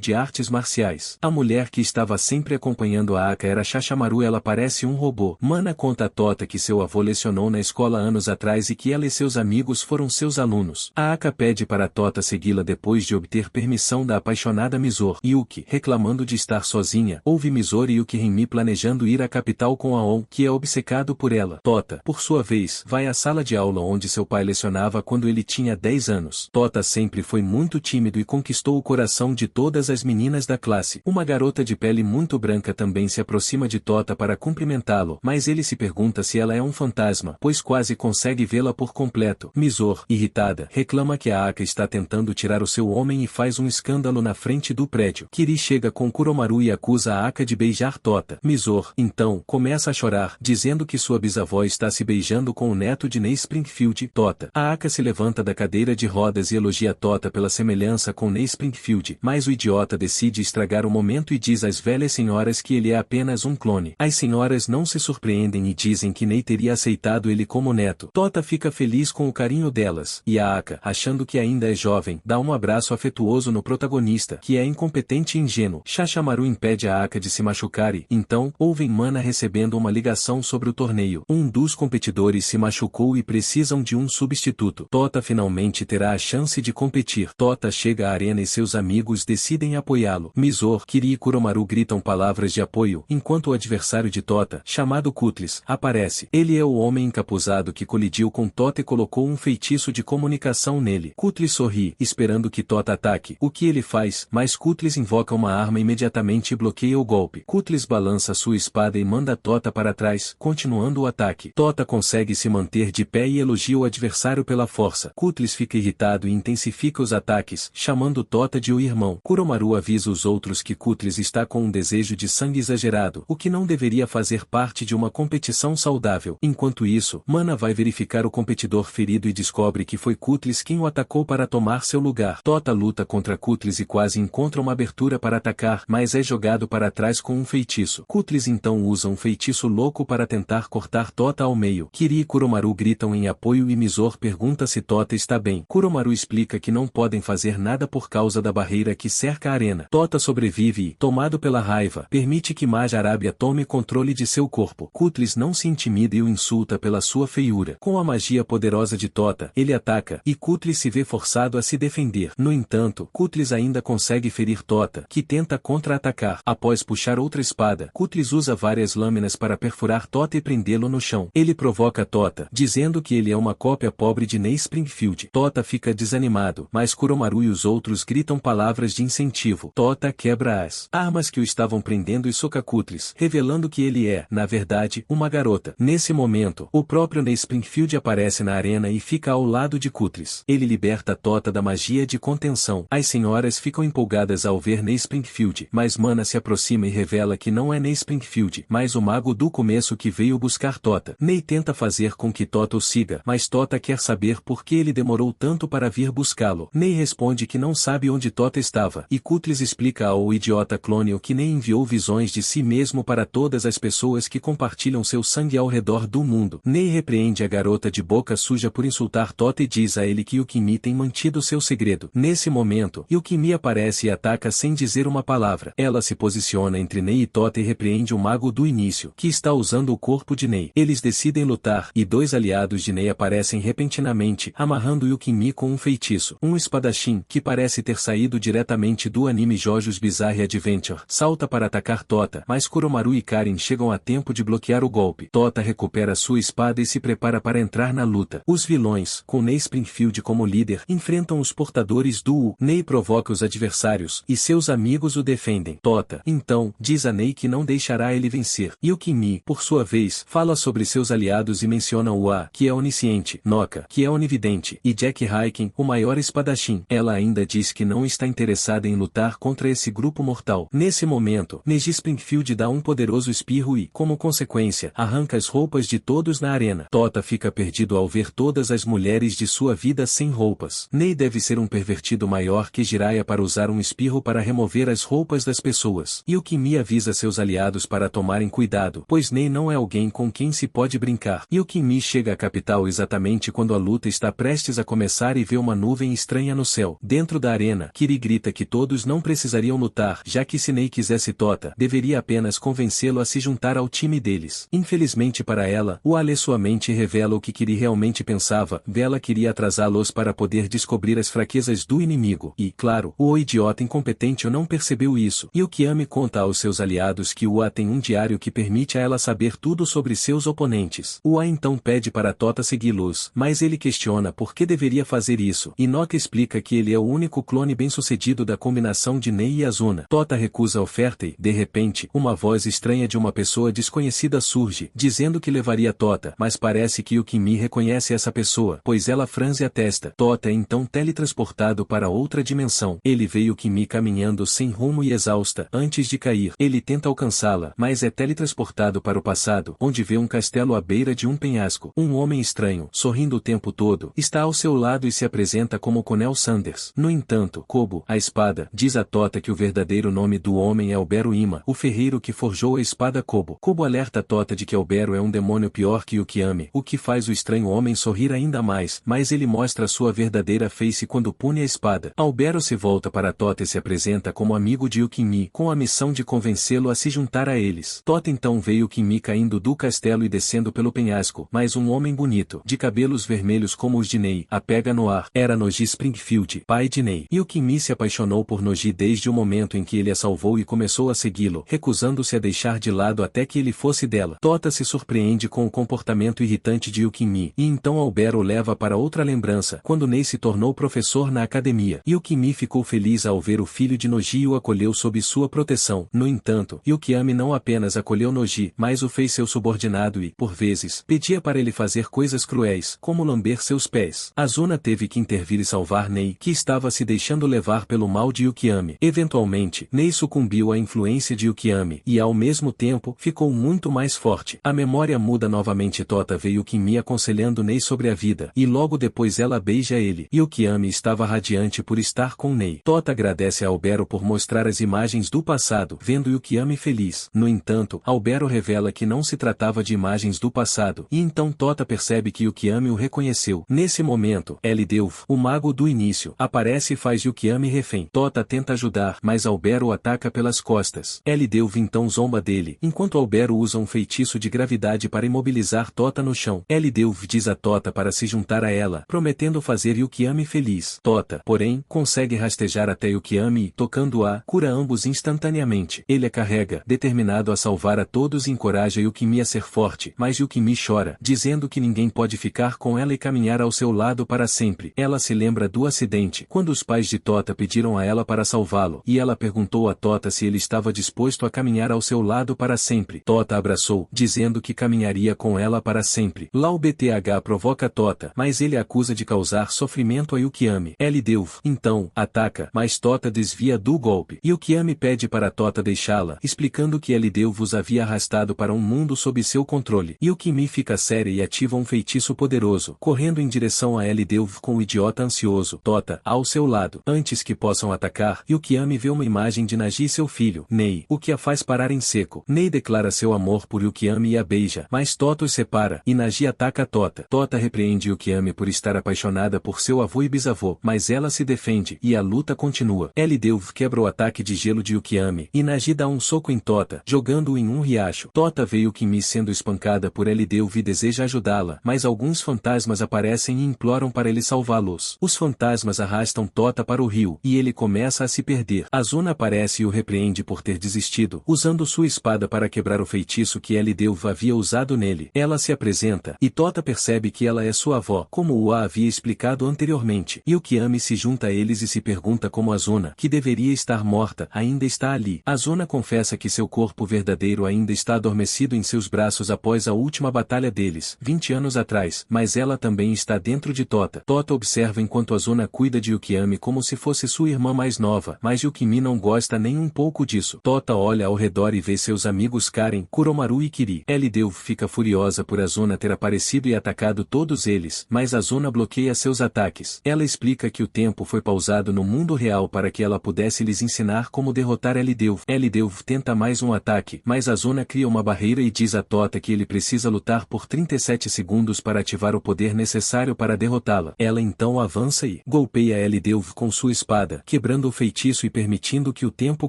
de artes marciais. A mulher que estava sempre acompanhando a Aka era Shashamaru. Ela parece um robô. Mana conta a Tota que seu avô lecionou na escola anos atrás e que ela e seus amigos foram seus alunos. A Aka pede para Tota segui-la depois de obter permissão da apaixonada Mizor. Yuki, reclamando de estar sozinha, ouve Mizor e Yuki Renmi planejando ir à capital com Aon, que é obcecado por ela. Tota, por sua vez, vai à sala de aula onde seu pai lecionava quando ele tinha 10 anos. Tota sempre foi muito tímido e conquistou o coração de todas as meninas da classe. Uma garota de pele muito branca também se aproxima de Tota para cumprimentá-lo, mas ele se pergunta se ela é um fantasma, pois quase consegue vê-la por completo. Mizor, irritada, reclama que a Aka está tentando tirar o seu homem e faz um escândalo na frente do prédio. Kiri chega com Kuromaru e acusa a Aka de beijar Tota. Mizor, então, começa a chorar, dizendo que sua bisavó está se beijando com o neto de Ney Springfield. Tota. A Aka se levanta da cadeira de rodas e elogia Tota pela semelhança com Ney Springfield, mas o idiota decide estragar o momento e diz às velhas senhoras que ele é apenas um clone. As senhoras não se surpreendem e dizem que Ney teria aceitado ele como neto. Tota fica feliz com o carinho delas, e a Aka, achando que ainda é jovem, dá um abraço afetuoso no protagonista, que é incompetente e ingênuo. Shashamaru impede a Aka de se machucar e, então, ouvem Mana recebendo uma ligação sobre o torneio. Um dos competidores se machucou e precisam de um substituto. Tota finalmente terá a chance de competir. Tota chega à arena e seus amigos decidem apoiá-lo. Mizor, Kiri e Kuromaru gritam palavras de apoio, enquanto o adversário de Tota, chamado Cutlass, aparece. Ele é o homem encapuzado que colidiu com Tota e colocou um feitiço de comunicação nele. Cutlass sorri, esperando que Tota ataque. O que ele faz? Mas Cutlass invoca uma arma imediatamente e bloqueia o golpe. Cutlass balança sua espada e manda Tota para trás, continuando o ataque. Tota consegue se manter de pé e elogia o adversário pela força. Cutlass fica irritado e intensifica os ataques, chamando Tota de o irmão. Kuromaru avisa os outros que Cutlass está com um desejo de sangue exagerado, o que não deveria fazer parte de uma competição saudável. Enquanto isso, Mana vai verificar o competidor ferido e descobre que foi Cutlass quem o atacou para tomar seu lugar. Tota luta contra Cutlass e quase encontra uma abertura para atacar, mas é jogado para trás com um feitiço. Cutlass então usa um feitiço louco para tentar cortar Tota ao meio. Kiri e Kuromaru gritam em apoio e Mizor pergunta se Tota está bem. Kuromaru explica que não podem fazer nada por causa da barreira que cerca a arena. Tota sobrevive e, tomado pela raiva, permite que Maja Arábia tome controle de seu corpo. Cutlass não se intimida e o insulta pela sua feiura. Com a magia poderosa de Tota, ele ataca, e Cutlass se vê forçado a se defender. No entanto, Cutlass ainda consegue ferir Tota, que tenta contra-atacar. Após puxar outra espada, Cutlass usa várias lâminas para perfurar Tota e prendê-lo no chão. Ele provoca Tota, dizendo que ele é uma cópia pobre de Ney Springfield. Tota fica desanimado, mas Kuromaru e os outros gritam palavras de incentivo. Tota quebra as armas que o estavam prendendo e soca Cutlass, revelando que ele é, na verdade, uma garota. Nesse momento, o próprio Ney Springfield aparece na arena e fica ao lado de Cutlass. Ele liberta Tota da magia de contenção. As senhoras ficam empolgadas ao ver Ney Springfield, mas Mana se aproxima e revela que não é Ney Springfield, mas o mago do começo que veio buscar Tota. Ney tenta fazer com que Tota o siga, mas Tota quer saber por que ele demorou tanto para vir buscá-lo. Ney responde que não sabe onde Tota estava, e Cutlass explica ao idiota clone que Ney enviou visões de si mesmo para todas as pessoas que compartilham seu sangue ao redor do mundo. Ney repreende a garota de boca suja por insultar Tota e diz a ele que Yukimi tem mantido seu segredo. Nesse momento, Yukimi aparece e ataca sem dizer uma palavra. Ela se posiciona entre Ney e Tota e repreende o mago do início, que está usando o corpo de Ney. Eles decidem lutar, e dois aliados de Ney aparecem repentinamente, amarrando Yukimi com um feitiço. Um espadachim, que parece ter saído diretamente do anime JoJo's Bizarre Adventure, salta para atacar Tota, mas Kuromaru e Karin chegam a tempo de bloquear o golpe. Tota recupera sua espada e se prepara para entrar na luta. Os vilões, com Ney Springfield como líder, enfrentam os portadores do U. Ney provoca os adversários, e seus amigos o defendem. Tota, então, diz a Ney que não deixará ele vencer. Yukimi, por sua vez, fala sobre seus aliados e menciona o A, que é onisciente, Noka, que é onividente, e Jack Raiken, o maior espadachim. Ela ainda diz que não está interessada em lutar contra esse grupo mortal. Nesse momento, Neji Springfield dá um poderoso espirro e, como consequência, arranca as roupas de todos na arena. Tota fica perdido ao ver todas as mulheres de sua vida sem roupas. Ney deve ser um pervertido maior que Jiraiya para usar um espirro para remover as roupas das pessoas. pessoas. Yukimi avisa seus aliados para tomarem cuidado, pois Nei não é alguém com quem se pode brincar. Yukimi chega à capital exatamente quando a luta está prestes a começar e vê uma nuvem estranha no céu. Dentro da arena, Kiri grita que todos não precisariam lutar, já que se Nei quisesse Tota, deveria apenas convencê-lo a se juntar ao time deles. Infelizmente para ela, o lê sua mente revela o que Kiri realmente pensava. Ela queria atrasá-los para poder descobrir as fraquezas do inimigo. E, claro, o idiota incompetente não percebeu isso. Yukimi conta aos seus aliados que Ua tem um diário que permite a ela saber tudo sobre seus oponentes. Ua então pede para Tota segui-los, mas ele questiona por que deveria fazer isso. Inoka explica que ele é o único clone bem-sucedido da combinação de Nei e Asuna. Tota recusa a oferta e, de repente, uma voz estranha de uma pessoa desconhecida surge, dizendo que levaria Tota, mas parece que Yukimi reconhece essa pessoa, pois ela franze a testa. Tota é então teletransportado para outra dimensão. Ele vê Yukimi caminhando sem rumo e exausta. Antes de cair, ele tenta alcançá-la, mas é teletransportado para o passado, onde vê um castelo à beira de um penhasco. Um homem estranho, sorrindo o tempo todo, está ao seu lado e se apresenta como Colonel Sanders. No entanto, Kobo, a espada, diz a Tota que o verdadeiro nome do homem é Albero Ima, o ferreiro que forjou a espada Kobo. Kobo alerta Tota de que Albero é um demônio pior que Yukimi, o que faz o estranho homem sorrir ainda mais, mas ele mostra sua verdadeira face quando pune a espada. Albero se volta para Tota e se apresenta como amigo de Yukimi, com a missão de convencê-lo a se juntar a eles. Tota então vê Yukimi caindo do castelo e descendo pelo penhasco, mas um homem bonito, de cabelos vermelhos como os de Nei, a pega no ar. Era Noji Springfield, pai de Nei. Yukimi se apaixonou por Noji desde o momento em que ele a salvou e começou a segui-lo, recusando-se a deixar de lado até que ele fosse dela. Tota se surpreende com o comportamento irritante de Yukimi, e então Albero o leva para outra lembrança, quando Nei se tornou professor na academia. Yukimi ficou feliz ao ver o filho de Noji e o acolheu sob sua proteção. No entanto, Yukimi não apenas acolheu Noji, mas o fez seu subordinado e, por vezes, pedia para ele fazer coisas cruéis, como lamber seus pés. Asuna teve que intervir e salvar Nei, que estava se deixando levar pelo mal de Yukimi. Eventualmente, Nei sucumbiu à influência de Yukimi, e ao mesmo tempo, ficou muito mais forte. A memória muda novamente. Tota vê Yukimi aconselhando Nei sobre a vida, e logo depois ela beija ele. Yukimi estava radiante por estar com Nei. Tota agradece a Albero por mostrar as imagens do passado, vendo Yukimi feliz. No entanto, Albero revela que não se tratava de imagens do passado, e então Tota percebe que Yukimi o reconheceu. Nesse momento, Elideuv, o mago do início, aparece e faz Yukimi refém. Tota tenta ajudar, mas Albero o ataca pelas costas. Elideuv então zomba dele, enquanto Albero usa um feitiço de gravidade para imobilizar Tota no chão. Elideuv diz a Tota para se juntar a ela, prometendo fazer Yukimi feliz. Tota, porém, consegue rastejar até Yukimi e, tocando-a, cura ambos instantaneamente. Ele a carrega, determinado a salvar a todos e encoraja Yukimi a ser forte, mas Yukimi chora, dizendo que ninguém pode ficar com ela e caminhar ao seu lado para sempre. Ela se lembra do acidente, quando os pais de Tota pediram a ela para salvá-lo, e ela perguntou a Tota se ele estava disposto a caminhar ao seu lado para sempre. Tota abraçou, dizendo que caminharia com ela para sempre. Lau BTH provoca Tota, mas ele a acusa de causar sofrimento a Yukimi. Elideuv, então, ataca, mas Tota desvia do golpe. Yukimi pede para Tota deixá-la, explicando que Elideuv os havia arrastado para um mundo sob seu controle. Yukimi fica séria e ativa um feitiço poderoso, correndo em direção a Elideuv com o idiota ansioso. Tota, ao seu lado. Antes que possam atacar, Yukimi vê uma imagem de Naji e seu filho, Nei, o que a faz parar em seco. Nei declara seu amor por Yukimi e a beija, mas Tota os separa, e Naji ataca Tota. Tota repreende Yukimi por estar apaixonada por seu avô e bisavô, mas ela se defende, e a luta continua. Elideuv quebra o ataque de gelo de Yukimi, e Naji dá um soco em Tota, jogando-o em um riacho. Tota vê Yukimi sendo espancada por Elideuv e deseja ajudá-la, mas alguns fantasmas aparecem e imploram para ele salvá-los. Os fantasmas arrastam Tota para o rio, e ele começa a se perder. Asuna aparece e o repreende por ter desistido, usando sua espada para quebrar o feitiço que Elideuv havia usado nele. Ela se apresenta, e Tota percebe que ela é sua avó, como Ua havia explicado anteriormente. Yukimi se junta a eles e se pergunta como Asuna, que deveria estar morta, ainda está ali. Asuna confessa que seu corpo verdadeiro ainda está adormecido em seus braços após a última batalha deles, 20 anos atrás, mas ela também está dentro de Tota. Tota observa enquanto Asuna cuida de Yukimi como se fosse sua irmã mais nova, mas Yukimi não gosta nem um pouco disso. Tota olha ao redor e vê seus amigos Karen, Kuromaru e Kiri. Elideuv fica furiosa por Asuna ter aparecido e atacado todos eles, mas Asuna bloqueia seus ataques. Ela explica que o tempo foi pausado no mundo real para que ela pudesse lhes ensinar como derrotar derrotar Elideuv. Elideuv tenta mais um ataque, mas Azuna cria uma barreira e diz a Tota que ele precisa lutar por 37 segundos para ativar o poder necessário para derrotá-la. Ela então avança e golpeia Elideuv com sua espada, quebrando o feitiço e permitindo que o tempo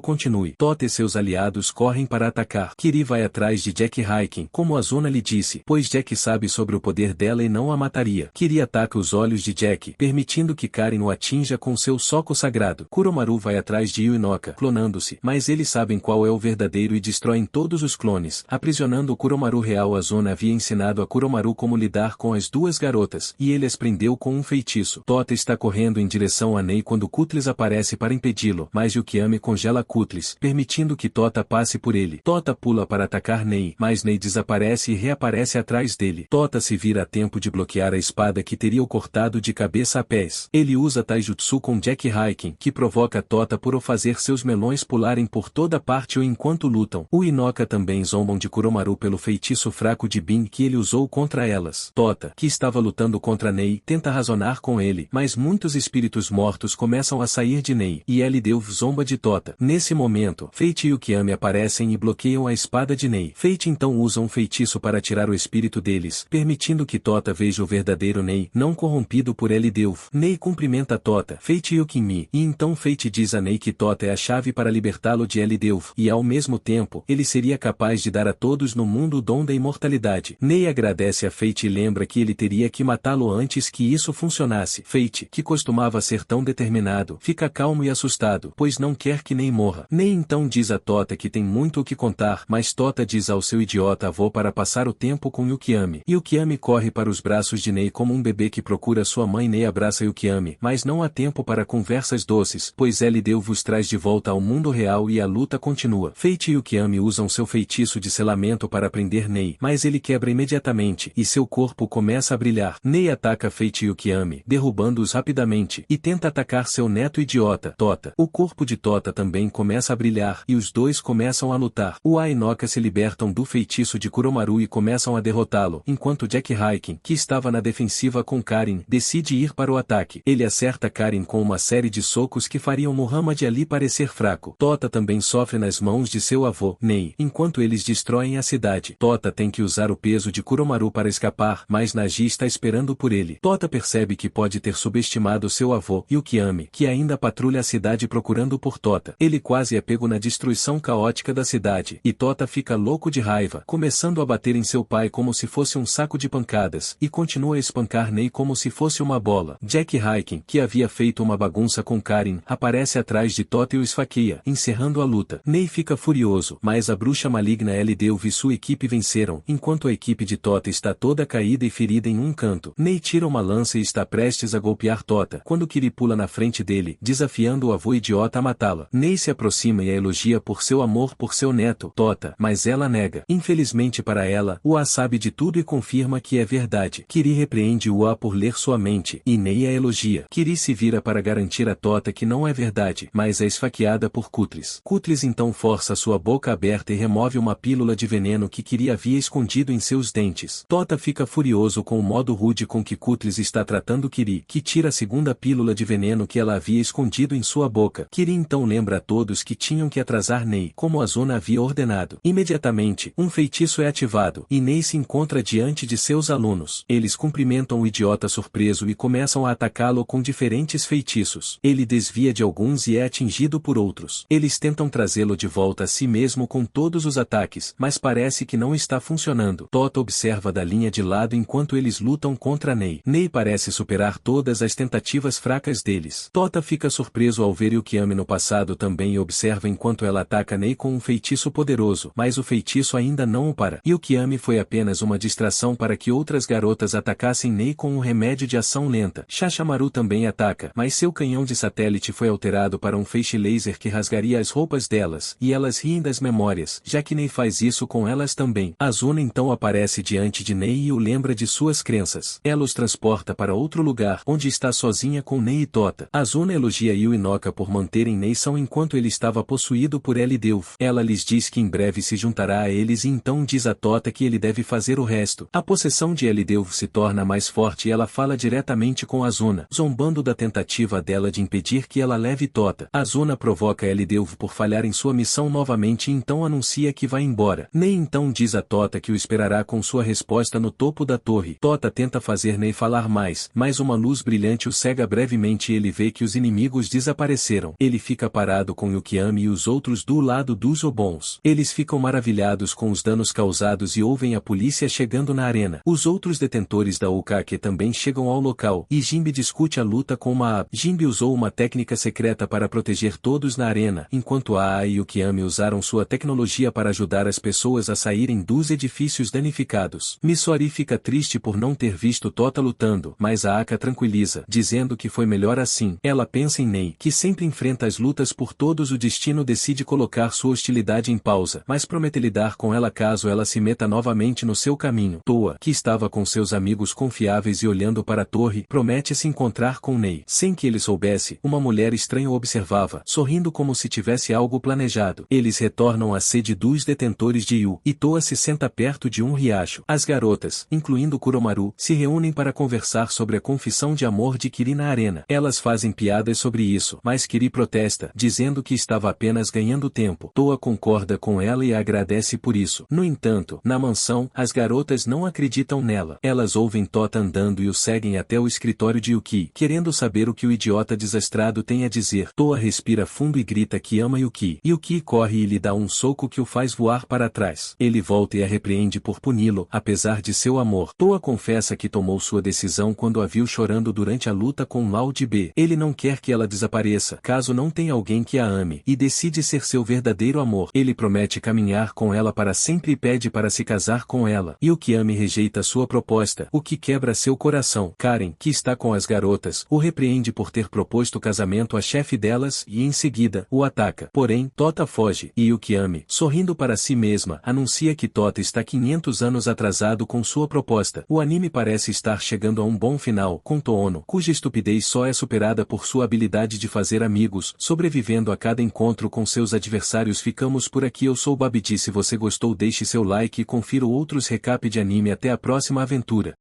continue. Tota e seus aliados correm para atacar. Kiri vai atrás de Jack Raiken, como Azuna lhe disse, pois Jack sabe sobre o poder dela e não a mataria. Kiri ataca os olhos de Jack, permitindo que Karin o atinja com seu soco sagrado. Kuromaru vai atrás de Yuinoka, clonando-se, mas eles sabem qual é o verdadeiro e destroem todos os clones, aprisionando o Kuromaru real. Azuna havia ensinado a Kuromaru como lidar com as duas garotas, e ele as prendeu com um feitiço. Tota está correndo em direção a Nei quando Cutlass aparece para impedi-lo, mas Yukiyami congela Cutlass, permitindo que Tota passe por ele. Tota pula para atacar Nei, mas Nei desaparece e reaparece atrás dele. Tota se vira a tempo de bloquear a espada que teria o cortado de cabeça a pés. Ele usa Taijutsu com Jack Raiken, que provoca Tota por o fazer seus melões pularem por toda parte ou enquanto lutam. O Inoka também zombam de Kuromaru pelo feitiço fraco de Bin que ele usou contra elas. Tota, que estava lutando contra Nei, tenta razonar com ele, mas muitos espíritos mortos começam a sair de Nei, e Elideuv zomba de Tota. Nesse momento, Fate e Yukiyami aparecem e bloqueiam a espada de Nei. Fate então usa um feitiço para tirar o espírito deles, permitindo que Tota veja o verdadeiro Nei, não corrompido por Elideuv. Nei cumprimenta Tota, Fate e Yukimi, e então Fate diz a Nei que Tota é a chave para libertá-lo de Elideuv, e ao mesmo tempo, ele seria capaz de dar a todos no mundo o dom da imortalidade. Nei agradece a Fate e lembra que ele teria que matá-lo antes que isso funcionasse. Fate, que costumava ser tão determinado, fica calmo e assustado, pois não quer que Nei morra. Nei então diz a Tota que tem muito o que contar, mas Tota diz ao seu idiota avô para passar o tempo com Yukiyami. Yukiyami corre para os braços de Nei como um bebê que procura sua mãe. Nei abraça Yukiyami, mas não há tempo para conversas doces, pois Elideuv os traz de volta ao mundo real e a luta continua. Fate e Yukiyami usam seu feitiço de selamento para prender Nei, mas ele quebra imediatamente, e seu corpo começa a brilhar. Nei ataca Fate e Yukiyami, derrubando-os rapidamente, e tenta atacar seu neto idiota, Tota. O corpo de Tota também começa a brilhar, e os dois começam a lutar. O Ainoka se libertam do feitiço de Kuromaru e começam a derrotá-lo, enquanto Jack Raiken, que estava na defensiva com Karin, decide ir para o ataque. Ele acerta Karin com uma série de socos que fariam Muhammad Ali parecer fraco. Tota também sofre nas mãos de seu avô, Nei, enquanto eles destroem a cidade. Tota tem que usar o peso de Kuromaru para escapar, mas Nagi está esperando por ele. Tota percebe que pode ter subestimado seu avô, Yukiyami, que ainda patrulha a cidade procurando por Tota. Ele quase é pego na destruição caótica da cidade, e Tota fica louco de raiva, começando a bater em seu pai como se fosse um saco de pancadas, e continua a espancar Nei como se fosse uma bola. Jack Raiken, que havia feito uma bagunça com Karin, aparece atrás de Tota e o esfaqueia, encerrando a luta. Nei fica furioso, mas a bruxa maligna Elideuv e sua equipe venceram, enquanto a equipe de Tota está toda caída e ferida em um canto. Nei tira uma lança e está prestes a golpear Tota, quando Kiri pula na frente dele, desafiando o avô idiota a matá-la. Nei se aproxima e a elogia por seu amor por seu neto, Tota, mas ela nega. Infelizmente para ela, Ua sabe de tudo e confirma que é verdade. Kiri repreende Ua por ler sua mente, e Nei a elogia. Kiri se vira para garantir a Tota que não é verdade, mas é esfaqueada por Cutlass. Cutlass então força sua boca aberta e remove uma pílula de veneno que Kiri havia escondido em seus dentes. Tota fica furioso com o modo rude com que Cutlass está tratando Kiri, que tira a segunda pílula de veneno que ela havia escondido em sua boca. Kiri então lembra a todos que tinham que atrasar Nei, como Azuna havia ordenado. Imediatamente, um feitiço é ativado, e Nei se encontra diante de seus alunos. Eles cumprimentam o idiota surpreso e começam a atacá-lo com diferentes feitiços. Ele desvia de alguns e é atingido por outros. Eles tentam trazê-lo de volta a si mesmo com todos os ataques, mas parece que não está funcionando. Tota observa da linha de lado enquanto eles lutam contra Nei. Nei parece superar todas as tentativas fracas deles. Tota fica surpreso ao ver Yukiyami no passado também e observa enquanto ela ataca Nei com um feitiço poderoso, mas o feitiço ainda não o para. Yukiyami foi apenas uma distração para que outras garotas atacassem Nei com um remédio de ação lenta. Shashamaru também ataca, mas seu canhão de satélite foi alterado para um feixe laser que rasgaria as roupas delas, e elas riem das memórias, já que Nei faz isso com elas também. Azuna então aparece diante de Nei e o lembra de suas crenças. Ela os transporta para outro lugar, onde está sozinha com Nei e Tota. Azuna elogia Yuinoka por manterem Nei são enquanto ele estava possuído por Elideuv. Ela lhes diz que em breve se juntará a eles e então diz a Tota que ele deve fazer o resto. A possessão de Elideuv se torna mais forte e ela fala diretamente com Azuna, zombando da tentativa dela de impedir que ela leve Tota. Azuna provoca Ldev por falhar em sua missão novamente e então anuncia que vai embora. Ney então diz a Tota que o esperará com sua resposta no topo da torre. Tota tenta fazer Ney falar mais, mas uma luz brilhante o cega brevemente e ele vê que os inimigos desapareceram. Ele fica parado com Yukiyami e os outros do lado dos Obons. Eles ficam maravilhados com os danos causados e ouvem a polícia chegando na arena. Os outros detentores da Ukake também chegam ao local, e Jinbe discute a luta com Maa. Jinbe usou uma técnica secreta para proteger todos na arena, enquanto Aa e Yukiyami usaram sua tecnologia para ajudar as pessoas a saírem dos edifícios danificados. Misori fica triste por não ter visto Tota lutando, mas a Aka tranquiliza, dizendo que foi melhor assim. Ela pensa em Ney, que sempre enfrenta as lutas por todos. O destino decide colocar sua hostilidade em pausa, mas promete lidar com ela caso ela se meta novamente no seu caminho. Toa, que estava com seus amigos confiáveis e olhando para a torre, promete se encontrar com Ney. Sem que ele soubesse, uma mulher estranha o observava, sorrindo como se tivesse algo planejado. Eles retornam à sede dos detentores de Yu, e Toa se senta perto de um riacho. As garotas, incluindo Kuromaru, se reúnem para conversar sobre a confissão de amor de Kiri na arena. Elas fazem piadas sobre isso, mas Kiri protesta, dizendo que estava apenas ganhando tempo. Toa concorda com ela e agradece por isso. No entanto, na mansão, as garotas não acreditam nela. Elas ouvem Tota andando e o seguem até o escritório de Yuki, querendo saber o que o idiota desastrado tem a dizer. Toa respira fundo e grita que ama Yuki. Yuki corre e lhe dá um soco que o faz voar para trás. Ele volta e a repreende por puni-lo, apesar de seu amor. Toa confessa que tomou sua decisão quando a viu chorando durante a luta com Lao Dibe. Ele não quer que ela desapareça, caso não tenha alguém que a ame, e decide ser seu verdadeiro amor. Ele promete caminhar com ela para sempre e pede para se casar com ela. Yukiyami rejeita sua proposta, o que quebra seu coração. Karen, que está com as garotas, o repreende por ter proposto casamento à chefe delas e em seguida, o ataca. Porém, Tota foge, e Yukiyami, sorrindo para si mesma, anuncia que Tota está 500 anos atrasado com sua proposta. O anime parece estar chegando a um bom final, com Toono, cuja estupidez só é superada por sua habilidade de fazer amigos, sobrevivendo a cada encontro com seus adversários. Ficamos por aqui. Eu sou o Babidi. Se você gostou, deixe seu like e confira outros recap de anime. Até a próxima aventura.